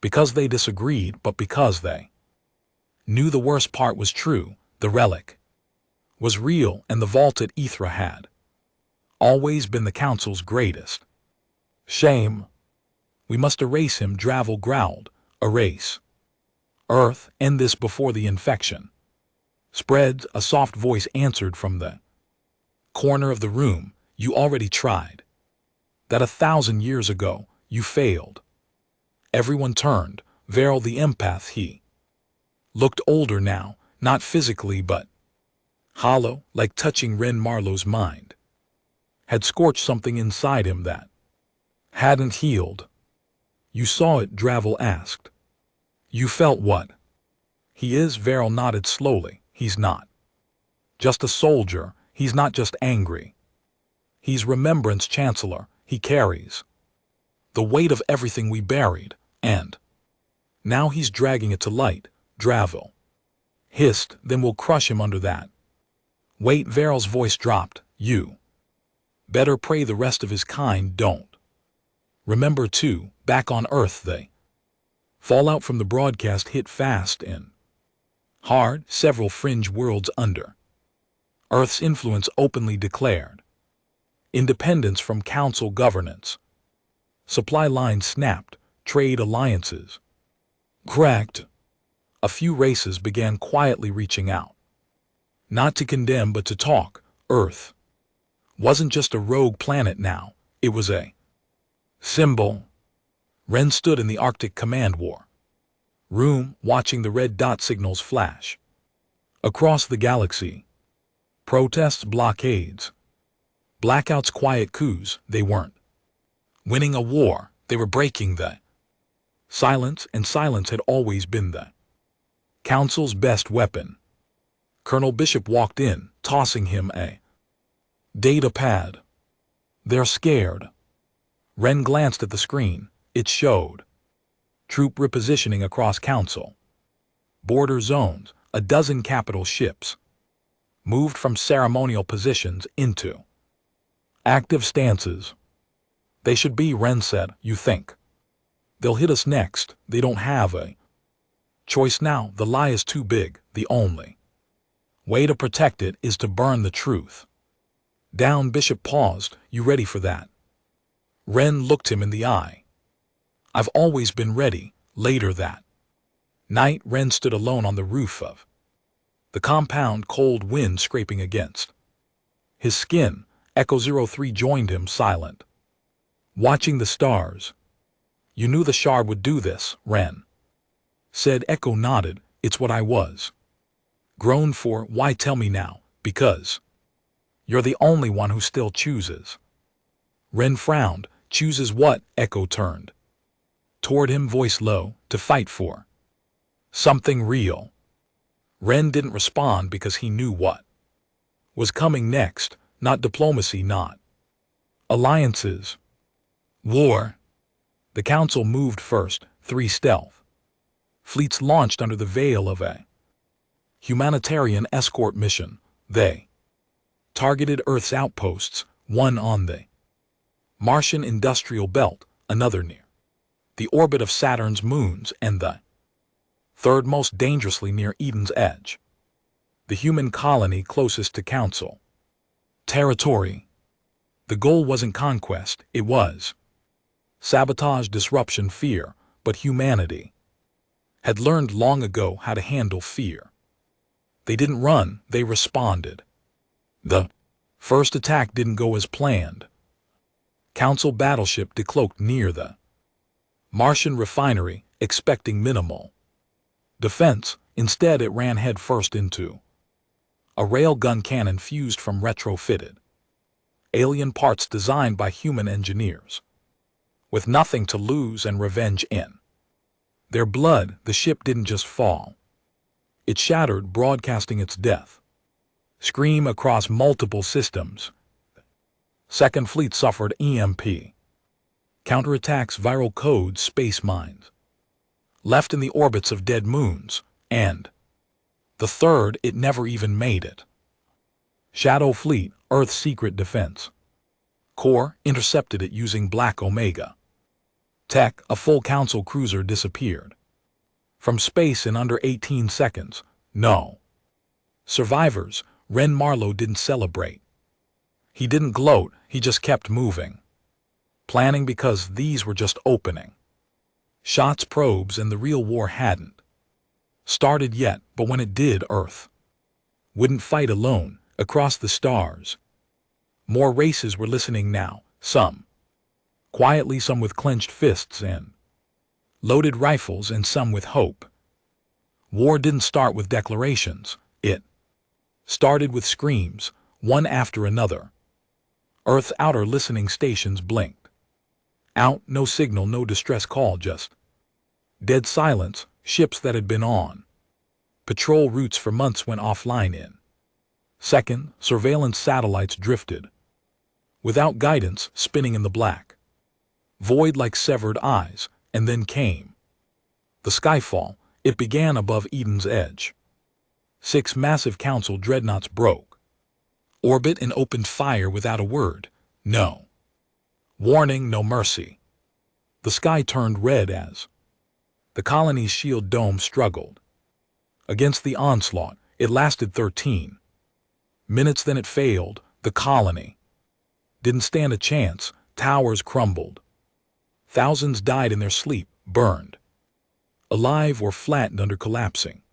because they disagreed, but because they knew the worst part was true. The relic was real, and the vaulted Ethra had always been the council's greatest shame. "We must erase him," Dravel growled. "Erase Earth, end this before the infection spreads." A soft voice answered from the corner of the room. "You already tried that 1,000 years ago. You failed." Everyone turned. Varel the empath, he looked older now, not physically but hollow, like touching Ren. Marlowe's mind had scorched something inside him that hadn't healed. "You saw it?" Dravel asked. "You felt what?" "He is," Varel nodded slowly. "He's not just a soldier. He's not just angry. He's remembrance, Chancellor. He carries the weight of everything we buried, and now he's dragging it to light." Dravel hissed, "Then we'll crush him under that." "Wait," Varel's voice dropped. "You better pray the rest of his kind don't remember too. Back on Earth, they fallout from the broadcast hit fast and hard. Several fringe worlds under Earth's influence openly declared independence from council governance. Supply lines snapped. Trade alliances cracked. A few races began quietly reaching out, not to condemn but to talk. Earth wasn't just a rogue planet now. It was a symbol. Ren stood in the Arctic Command War room, watching the red dot signals flash across the galaxy. Protests, blockades, blackouts, quiet coups. They weren't winning a war. They were breaking the silence, and silence had always been the council's best weapon. Colonel Bishop walked in, tossing him a data pad. "They're scared." Ren glanced at the screen. It showed troop repositioning across council border zones. A dozen capital ships moved from ceremonial positions into active stances. "They should be," Ren said. "You think they'll hit us next? They don't have a choice now. The lie is too big. The only way to protect it is to burn the truth down." Bishop paused. "You ready for that?" Ren looked him in the eye. "I've always been ready." Later that Night, Ren stood alone on the roof of the compound, cold wind scraping against his skin. Echo-03 joined him, silent, watching the stars. "You knew the shard would do this," Ren said. Echo nodded. "It's what I was grown for." "Why tell me now?" "Because you're the only one who still chooses." Ren frowned. "Chooses what?" Echo turned toward him, voice low. "To fight for something real." Ren didn't respond because he knew what was coming next. Not diplomacy, not alliances. War. The Council moved first. 3 stealth fleets launched under the veil of a humanitarian escort mission. They targeted Earth's outposts, one on the Martian industrial belt, another near the orbit of Saturn's moons, and the third, most dangerously, near Eden's edge, the human colony closest to Council territory. The goal wasn't conquest, it was sabotage, disruption, fear. But humanity had learned long ago how to handle fear. They didn't run, they responded. The first attack didn't go as planned. Council battleship decloaked near the Martian refinery, expecting minimal defense. Instead, it ran headfirst into a railgun cannon fused from retrofitted alien parts designed by human engineers. With nothing to lose and revenge in their blood, the ship didn't just fall. It shattered, broadcasting its death scream across multiple systems. Second Fleet suffered EMP counterattacks, viral codes, space mines left in the orbits of dead moons, and the third, it never even made it. Shadow Fleet, Earth's secret defense corps, intercepted it using Black Omega tech. A full Council cruiser disappeared from space in under 18 seconds. No survivors. Ren Marlowe didn't celebrate. He didn't gloat, he just kept moving. Planning, because these were just opening shots, probes, and the real war hadn't started yet. But when it did, Earth wouldn't fight alone. Across the stars, more races were listening now, some quietly, some with clenched fists and loaded rifles, and some with hope. War didn't start with declarations, it started with screams, one after another. Earth's outer listening stations blinked out. No signal, no distress call, just dead silence. Ships that had been on patrol routes for months went offline in second. Surveillance satellites drifted without guidance, spinning in the black void like severed eyes. And then came the skyfall. It began above Eden's edge. 6 massive Council dreadnoughts broke orbit and opened fire without a word. No warning, no mercy. The sky turned red as the colony's shield dome struggled against the onslaught. It lasted 13 minutes, then it failed. The colony didn't stand a chance. Towers crumbled. Thousands died in their sleep, burned alive, or flattened under collapsing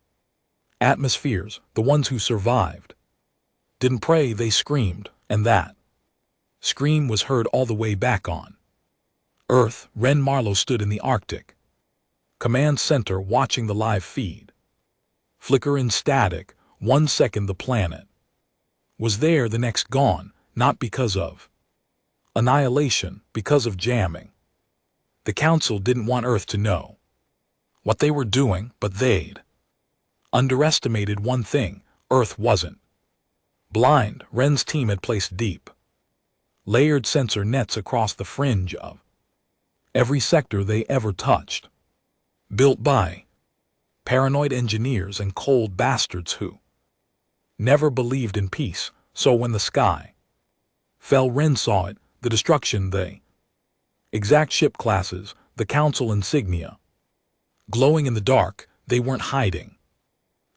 atmospheres. The ones who survived didn't pray, they screamed, and that scream was heard all the way back on Earth. Ren Marlowe stood in the Arctic command center, watching the live feed flicker in static. 1 second the planet was there, the next gone. Not because of annihilation, because of jamming. The Council didn't want Earth to know what they were doing, but they'd underestimated one thing: Earth wasn't blind. Ren's team had placed deep, layered sensor nets across the fringe of every sector they ever touched, built by paranoid engineers and cold bastards who never believed in peace. So when the sky fell, Ren saw it, the destruction, the exact ship classes, the Council insignia glowing in the dark. They weren't hiding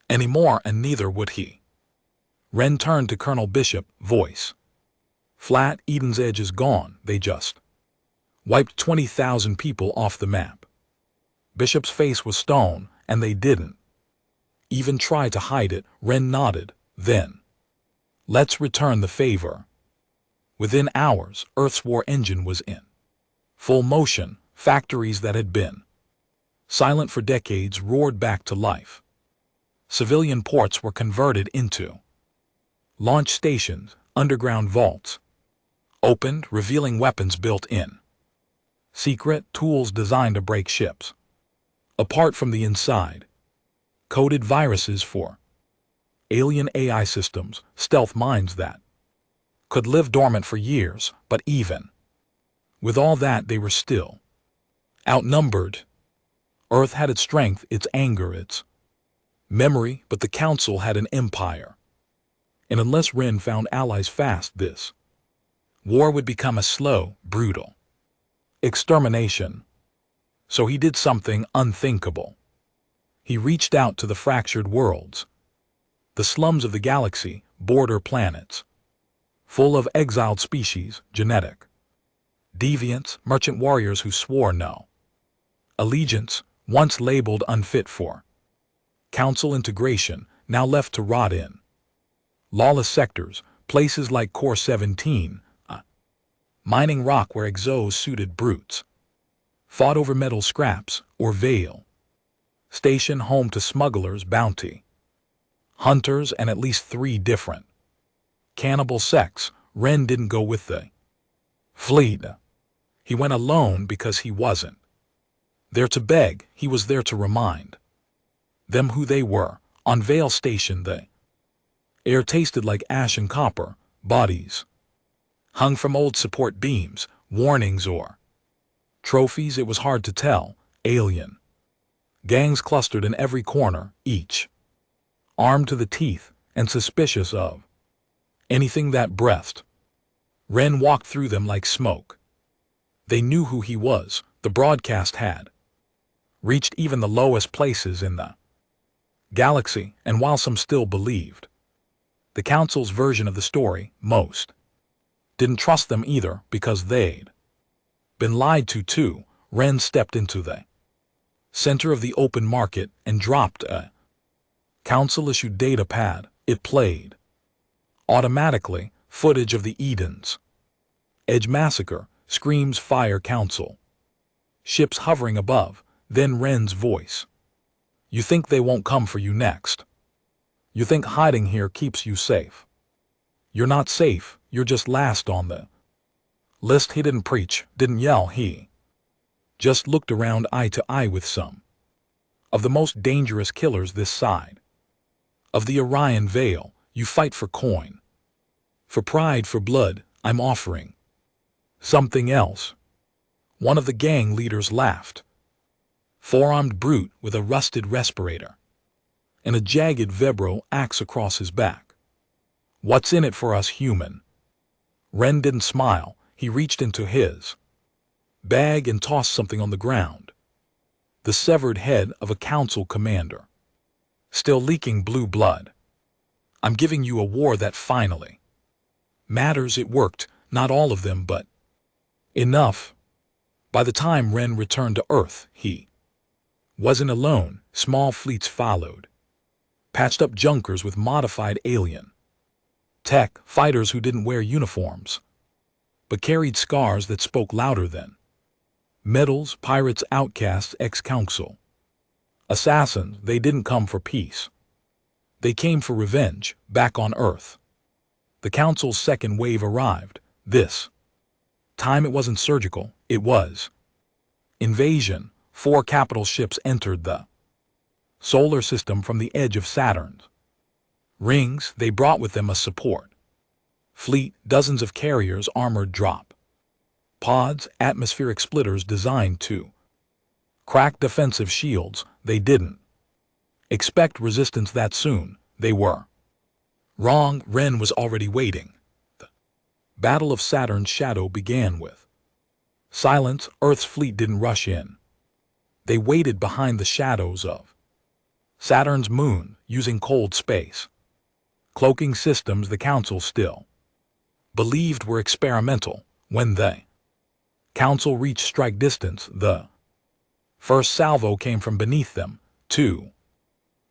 anymore, and neither would he. Ren turned to Colonel Bishop, voice flat. Eden's edge is gone. They just wiped 20,000 people off the map. Bishop's face was stone, and they didn't even try to hide it. Ren nodded. Then, let's return the favor. Within hours, Earth's war engine was in full motion. Factories that had been silent for decades roared back to life. Civilian ports were converted into launch stations. Underground vaults opened, revealing weapons built in. Secret tools designed to break ships apart from the inside. Coded viruses for alien AI systems, stealth mines that could live dormant for years, but even with all that, they were still outnumbered. Earth had its strength, its anger, its memory, but the Council had an empire. And unless Ren found allies fast, this war would become a slow, brutal extermination. So he did something unthinkable. He reached out to the fractured worlds, the slums of the galaxy, border planets, full of exiled species, genetic deviants, merchant warriors who swore no allegiance, once labeled unfit for Council integration, now left to rot in lawless sectors, places like Core 17, mining rock where exo-suited brutes fought over metal scraps, or Vale Station, home to smugglers, bounty hunters, and at least 3 different cannibal sects. Ren didn't go with the fleet. He went alone because he wasn't there to beg, he was there to remind them who they were. On Vale Station, the air tasted like ash and copper, bodies hung from old support beams, warnings or trophies. It was hard to tell. Alien gangs clustered in every corner, each armed to the teeth and suspicious of anything that breathed. Ren walked through them like smoke. They knew who he was. The broadcast had reached even the lowest places in the galaxy, and while some still believed the Council's version of the story, most didn't trust them either, because they'd been lied to too. Ren stepped into the center of the open market and dropped a Council-issued data pad. It played automatically footage of the Eden's Edge massacre, screams, fire, Council ships hovering above. Then Ren's voice. You think they won't come for you next? You think hiding here keeps you safe? You're not safe, you're just last on the list. He didn't preach, didn't yell, he just looked around eye to eye with some of the most dangerous killers this side of the Orion Veil. You fight for coin, for pride, for blood. I'm offering something else. One of the gang leaders laughed. Four-armed brute with a rusted respirator and a jagged vibro axe across his back. What's in it for us, human? Ren didn't smile. He reached into his bag and tossed something on the ground. The severed head of a Council commander, still leaking blue blood. I'm giving you a war that finally matters. It worked, not all of them, but enough. By the time Ren returned to Earth, he wasn't alone. Small fleets followed, patched up junkers with modified alien tech, fighters who didn't wear uniforms, but carried scars that spoke louder than medals, pirates, outcasts, ex-council assassins. They didn't come for peace. They came for revenge, back on Earth. The Council's second wave arrived. This time it wasn't surgical, it was invasion. 4 capital ships entered the solar system from the edge of Saturn's rings. They brought with them a support fleet, dozens of carriers, armored drop pods, atmospheric splitters designed to crack defensive shields. They didn't expect resistance that soon. They were wrong. Ren was already waiting. The Battle of Saturn's shadow began with silence. Earth's fleet didn't rush in. They waited behind the shadows of Saturn's moon, using cold space cloaking systems the Council still believed were experimental. When the Council reached strike distance, the first salvo came from beneath them. 2.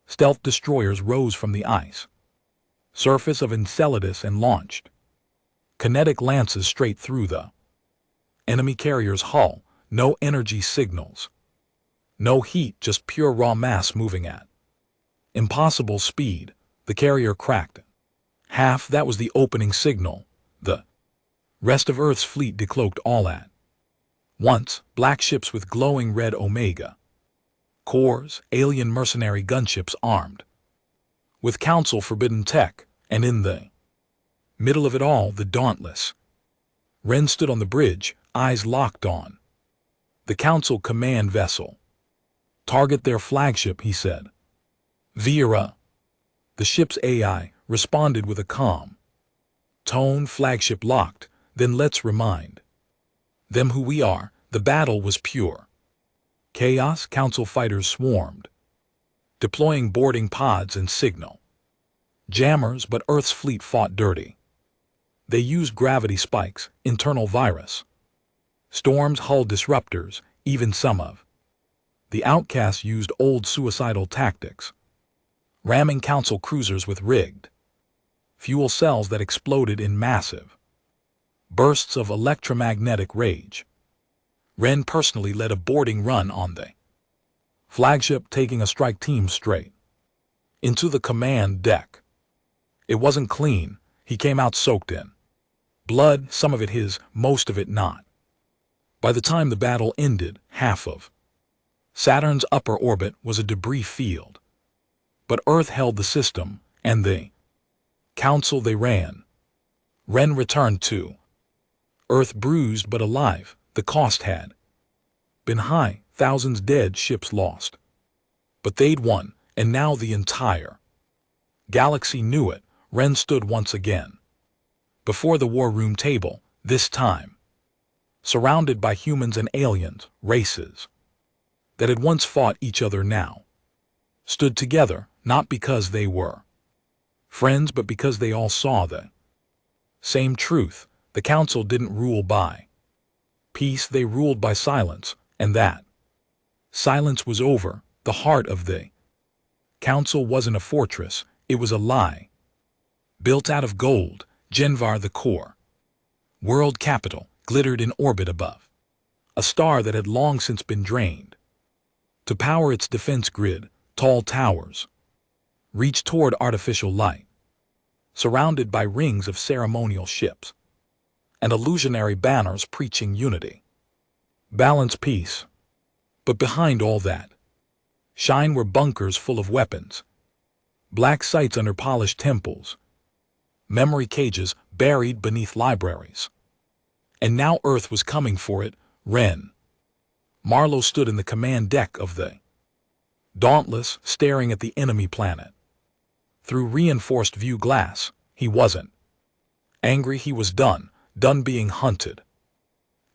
Stealth destroyers rose from the ice. Surface of Enceladus and launched. Kinetic lances straight through the enemy carrier's hull. No energy signals. No heat, just pure raw mass moving at impossible speed. The carrier cracked. Half that was the opening signal. The rest of Earth's fleet decloaked all at once. Black ships with glowing red Omega cores, alien mercenary gunships armed with Council forbidden tech, and in the middle of it all, the Dauntless. Ren stood on the bridge, eyes locked on the Council command vessel. Target their flagship, he said. Vera. The ship's AI responded with a calm tone. Flagship locked, then let's remind them who we are. The battle was pure chaos. Council fighters swarmed, deploying boarding pods and signal jammers, but Earth's fleet fought dirty. They used gravity spikes, internal virus storms, hull disruptors. Even some of the outcasts used old suicidal tactics, ramming Council cruisers with rigged fuel cells that exploded in massive bursts of electromagnetic rage. Ren personally led a boarding run on the flagship, taking a strike team straight into the command deck. It wasn't clean. He came out soaked in blood, some of it his, most of it not. By the time the battle ended, half of Saturn's upper orbit was a debris field. But Earth held the system, and the Council they ran. Ren returned to Earth bruised but alive. The cost had been high, thousands dead, ships lost. But they'd won, and now the entire galaxy knew it. Ren stood once again before the war room table, this time surrounded by humans and aliens, races that had once fought each other now stood together, not because they were friends, but because they all saw the same truth. The Council didn't rule by peace, they ruled by silence, and that silence was over. The heart of the Council wasn't a fortress, it was a lie. Built out of gold, Genvar, the core world capital, glittered in orbit above a star that had long since been drained. To power its defense grid, tall towers reached toward artificial light, surrounded by rings of ceremonial ships and illusionary banners preaching unity, balance, peace. But behind all that shine were bunkers full of weapons, black sites under polished temples, memory cages buried beneath libraries. And now Earth was coming for it. Ren Marlowe stood in the command deck of the Dauntless, staring at the enemy planet through reinforced view glass. He wasn't angry, he was done being hunted,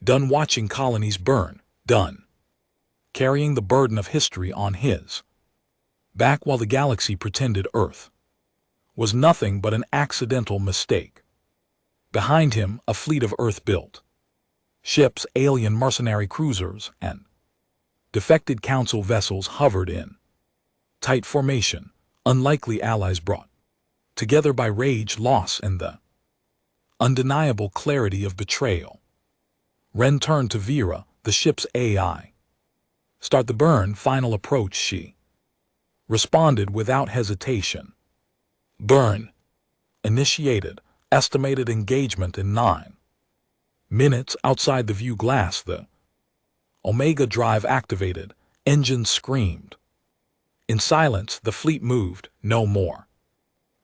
done watching colonies burn, done carrying the burden of history on his back while the galaxy pretended Earth was nothing but an accidental mistake. Behind him, a fleet of Earth-built ships, alien mercenary cruisers, and defected Council vessels hovered in tight formation, unlikely allies brought together by rage, loss, and the undeniable clarity of betrayal. Ren turned to Vera, the ship's AI. Start the burn, final approach, she responded without hesitation. Burn initiated, estimated engagement in 9 minutes. Outside the view glass, the Omega drive activated, engines screamed. In silence, the fleet moved. No more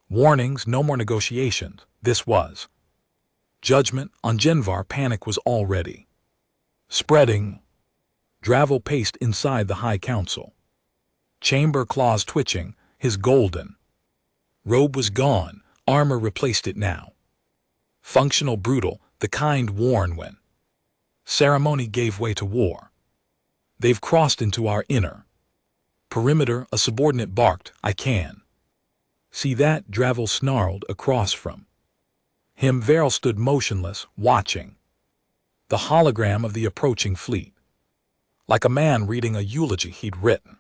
warnings, no more negotiations. This was judgment. On Genvar, panic was already spreading. Dravel paced inside the High Council chamber, claws twitching. His golden robe was gone, armor replaced it now. Functional, brutal, the kind worn when ceremony gave way to war. They've crossed into our inner perimeter, a subordinate barked. I can see that, Dravel snarled. Across from him, Varel stood motionless, watching the hologram of the approaching fleet, like a man reading a eulogy he'd written.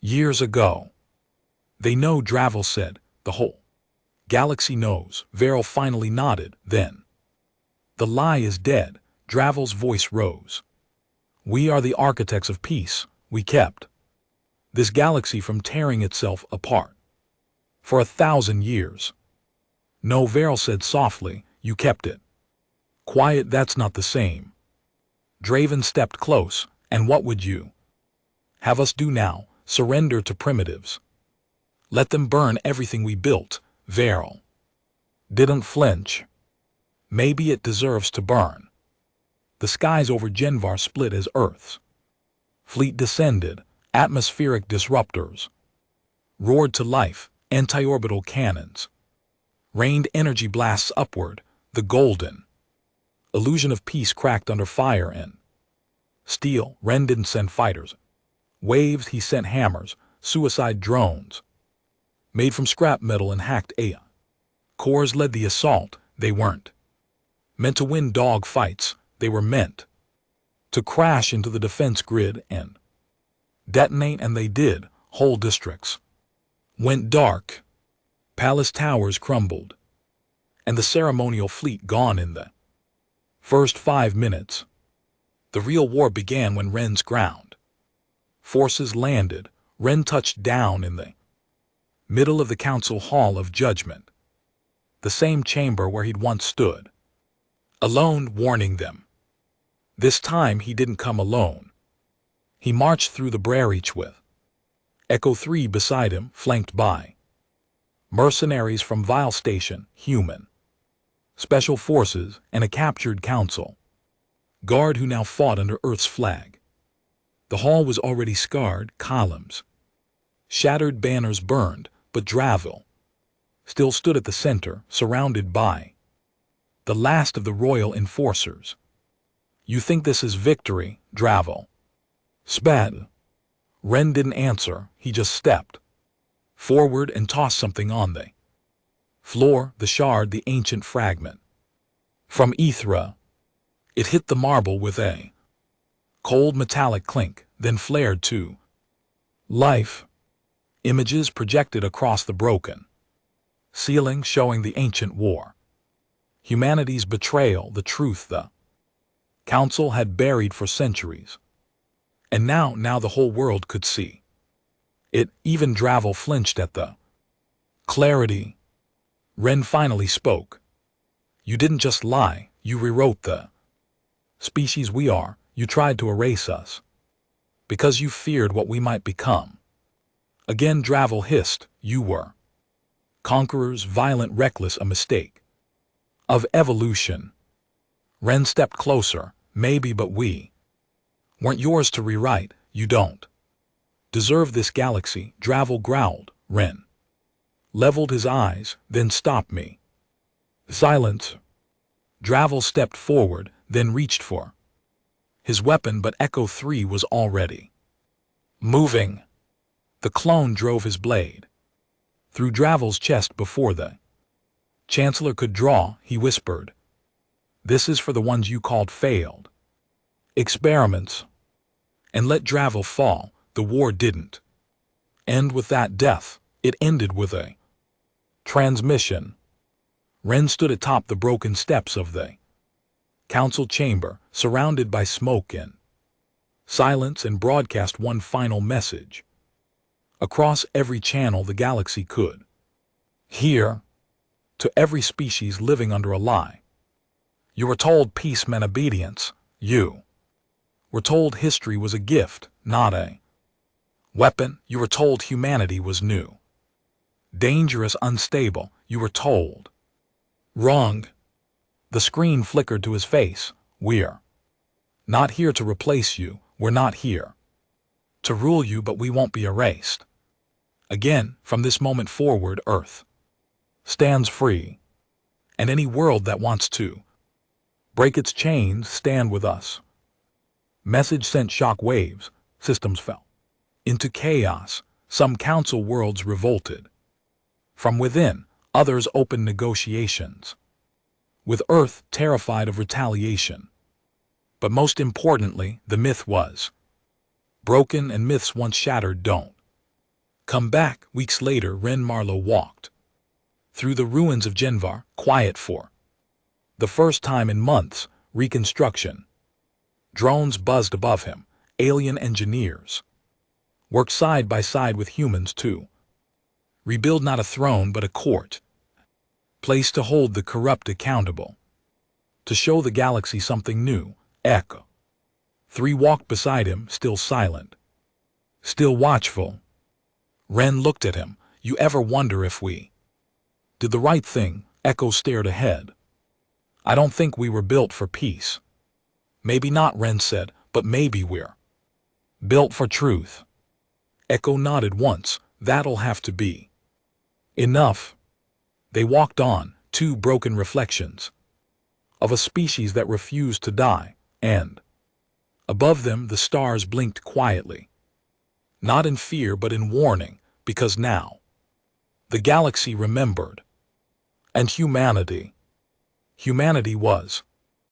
Years ago. They know, Dravel said. The whole galaxy knows. Varel finally nodded. Then. The lie is dead. Dravel's voice rose. We are the architects of peace. We kept this galaxy from tearing itself apart. For 1,000 years. No, Varel said softly, you kept it. Quiet, that's not the same. Draven stepped close. And what would you have us do now? Surrender to primitives. Let them burn everything we built. Varel didn't flinch. Maybe it deserves to burn. The skies over Genvar split as Earth's fleet descended. Atmospheric disruptors roared to life. Anti-orbital cannons rained energy blasts upward. The golden illusion of peace cracked under fire and steel. Ren didn't send fighters. Waves, he sent hammers, suicide drones, made from scrap metal and hacked AI. Cores led the assault. They weren't meant to win dog fights. They were meant to crash into the defense grid and detonate, and they did. Whole districts went dark. Palace towers crumbled. And the ceremonial fleet gone in the first 5 minutes. The real war began when Ren's ground forces landed. Ren touched down in the middle of the council hall of judgment. The same chamber where he'd once stood. Alone, warning them. This time he didn't come alone. He marched through the Breach with Echo 3 beside him, flanked by mercenaries from Vile Station, human special forces, and a captured council guard who now fought under Earth's flag. The hall was already scarred. Columns shattered, banners burned, but Dravel still stood at the center, surrounded by the last of the royal enforcers. You think this is victory? Dravel spat. Ren didn't answer. He just stepped forward and tossed something on the floor. The shard, the ancient fragment from Ithra. It hit the marble with a cold metallic clink, then flared to life. Images projected across the broken ceiling, showing the ancient war, humanity's betrayal, the truth the council had buried for centuries. And now the whole world could see it. Even Dravel flinched at the clarity. Ren finally spoke. You didn't just lie, you rewrote the species we are. You tried to erase us because you feared what we might become. Again, Dravel hissed. You were conquerors, violent, reckless, a mistake of evolution. Ren stepped closer. Maybe, but we weren't yours to rewrite. You don't deserve this galaxy, Dravel growled. Ren leveled his eyes, then stopped me. Silence. Dravel stepped forward, then reached for his weapon, but Echo 3 was already moving. The clone drove his blade through Dravel's chest before the Chancellor could draw. He whispered, this is for the ones you called failed experiments. And let Dravel fall. The war didn't end with that death. It ended with a transmission. Ren stood atop the broken steps of the council chamber, surrounded by smoke and silence, and broadcast one final message across every channel the galaxy could hear, to every species living under a lie. You were told peace meant obedience. You were told history was a gift, not a weapon. You were told humanity was new, dangerous, unstable. You were told wrong. The screen flickered to his face. We're not here to replace you. We're not here to rule you, but we won't be erased. Again, from this moment forward, Earth stands free. And any world that wants to break its chains, stand with us. Message sent shock waves. Systems fell into chaos. Some council worlds revolted from within. Others opened negotiations with Earth, terrified of retaliation. But most importantly, the myth was broken, and myths once shattered don't Come back. Weeks later, Ren Marlowe walked through the ruins of Genvar, quiet for the first time in months. Reconstruction. Drones buzzed above him. Alien engineers worked side by side with humans to rebuild not a throne but a court, place to hold the corrupt accountable, to show the galaxy something new. Echo 3 walked beside him, still silent, still watchful. Ren looked at him. You ever wonder if we did the right thing? Echo stared ahead. I don't think we were built for peace. Maybe not, Ren said, but maybe we're built for truth. Echo nodded once. That'll have to be enough. They walked on, 2 broken reflections of a species that refused to die, and above them the stars blinked quietly. Not in fear but in warning, because now the galaxy remembered. And humanity was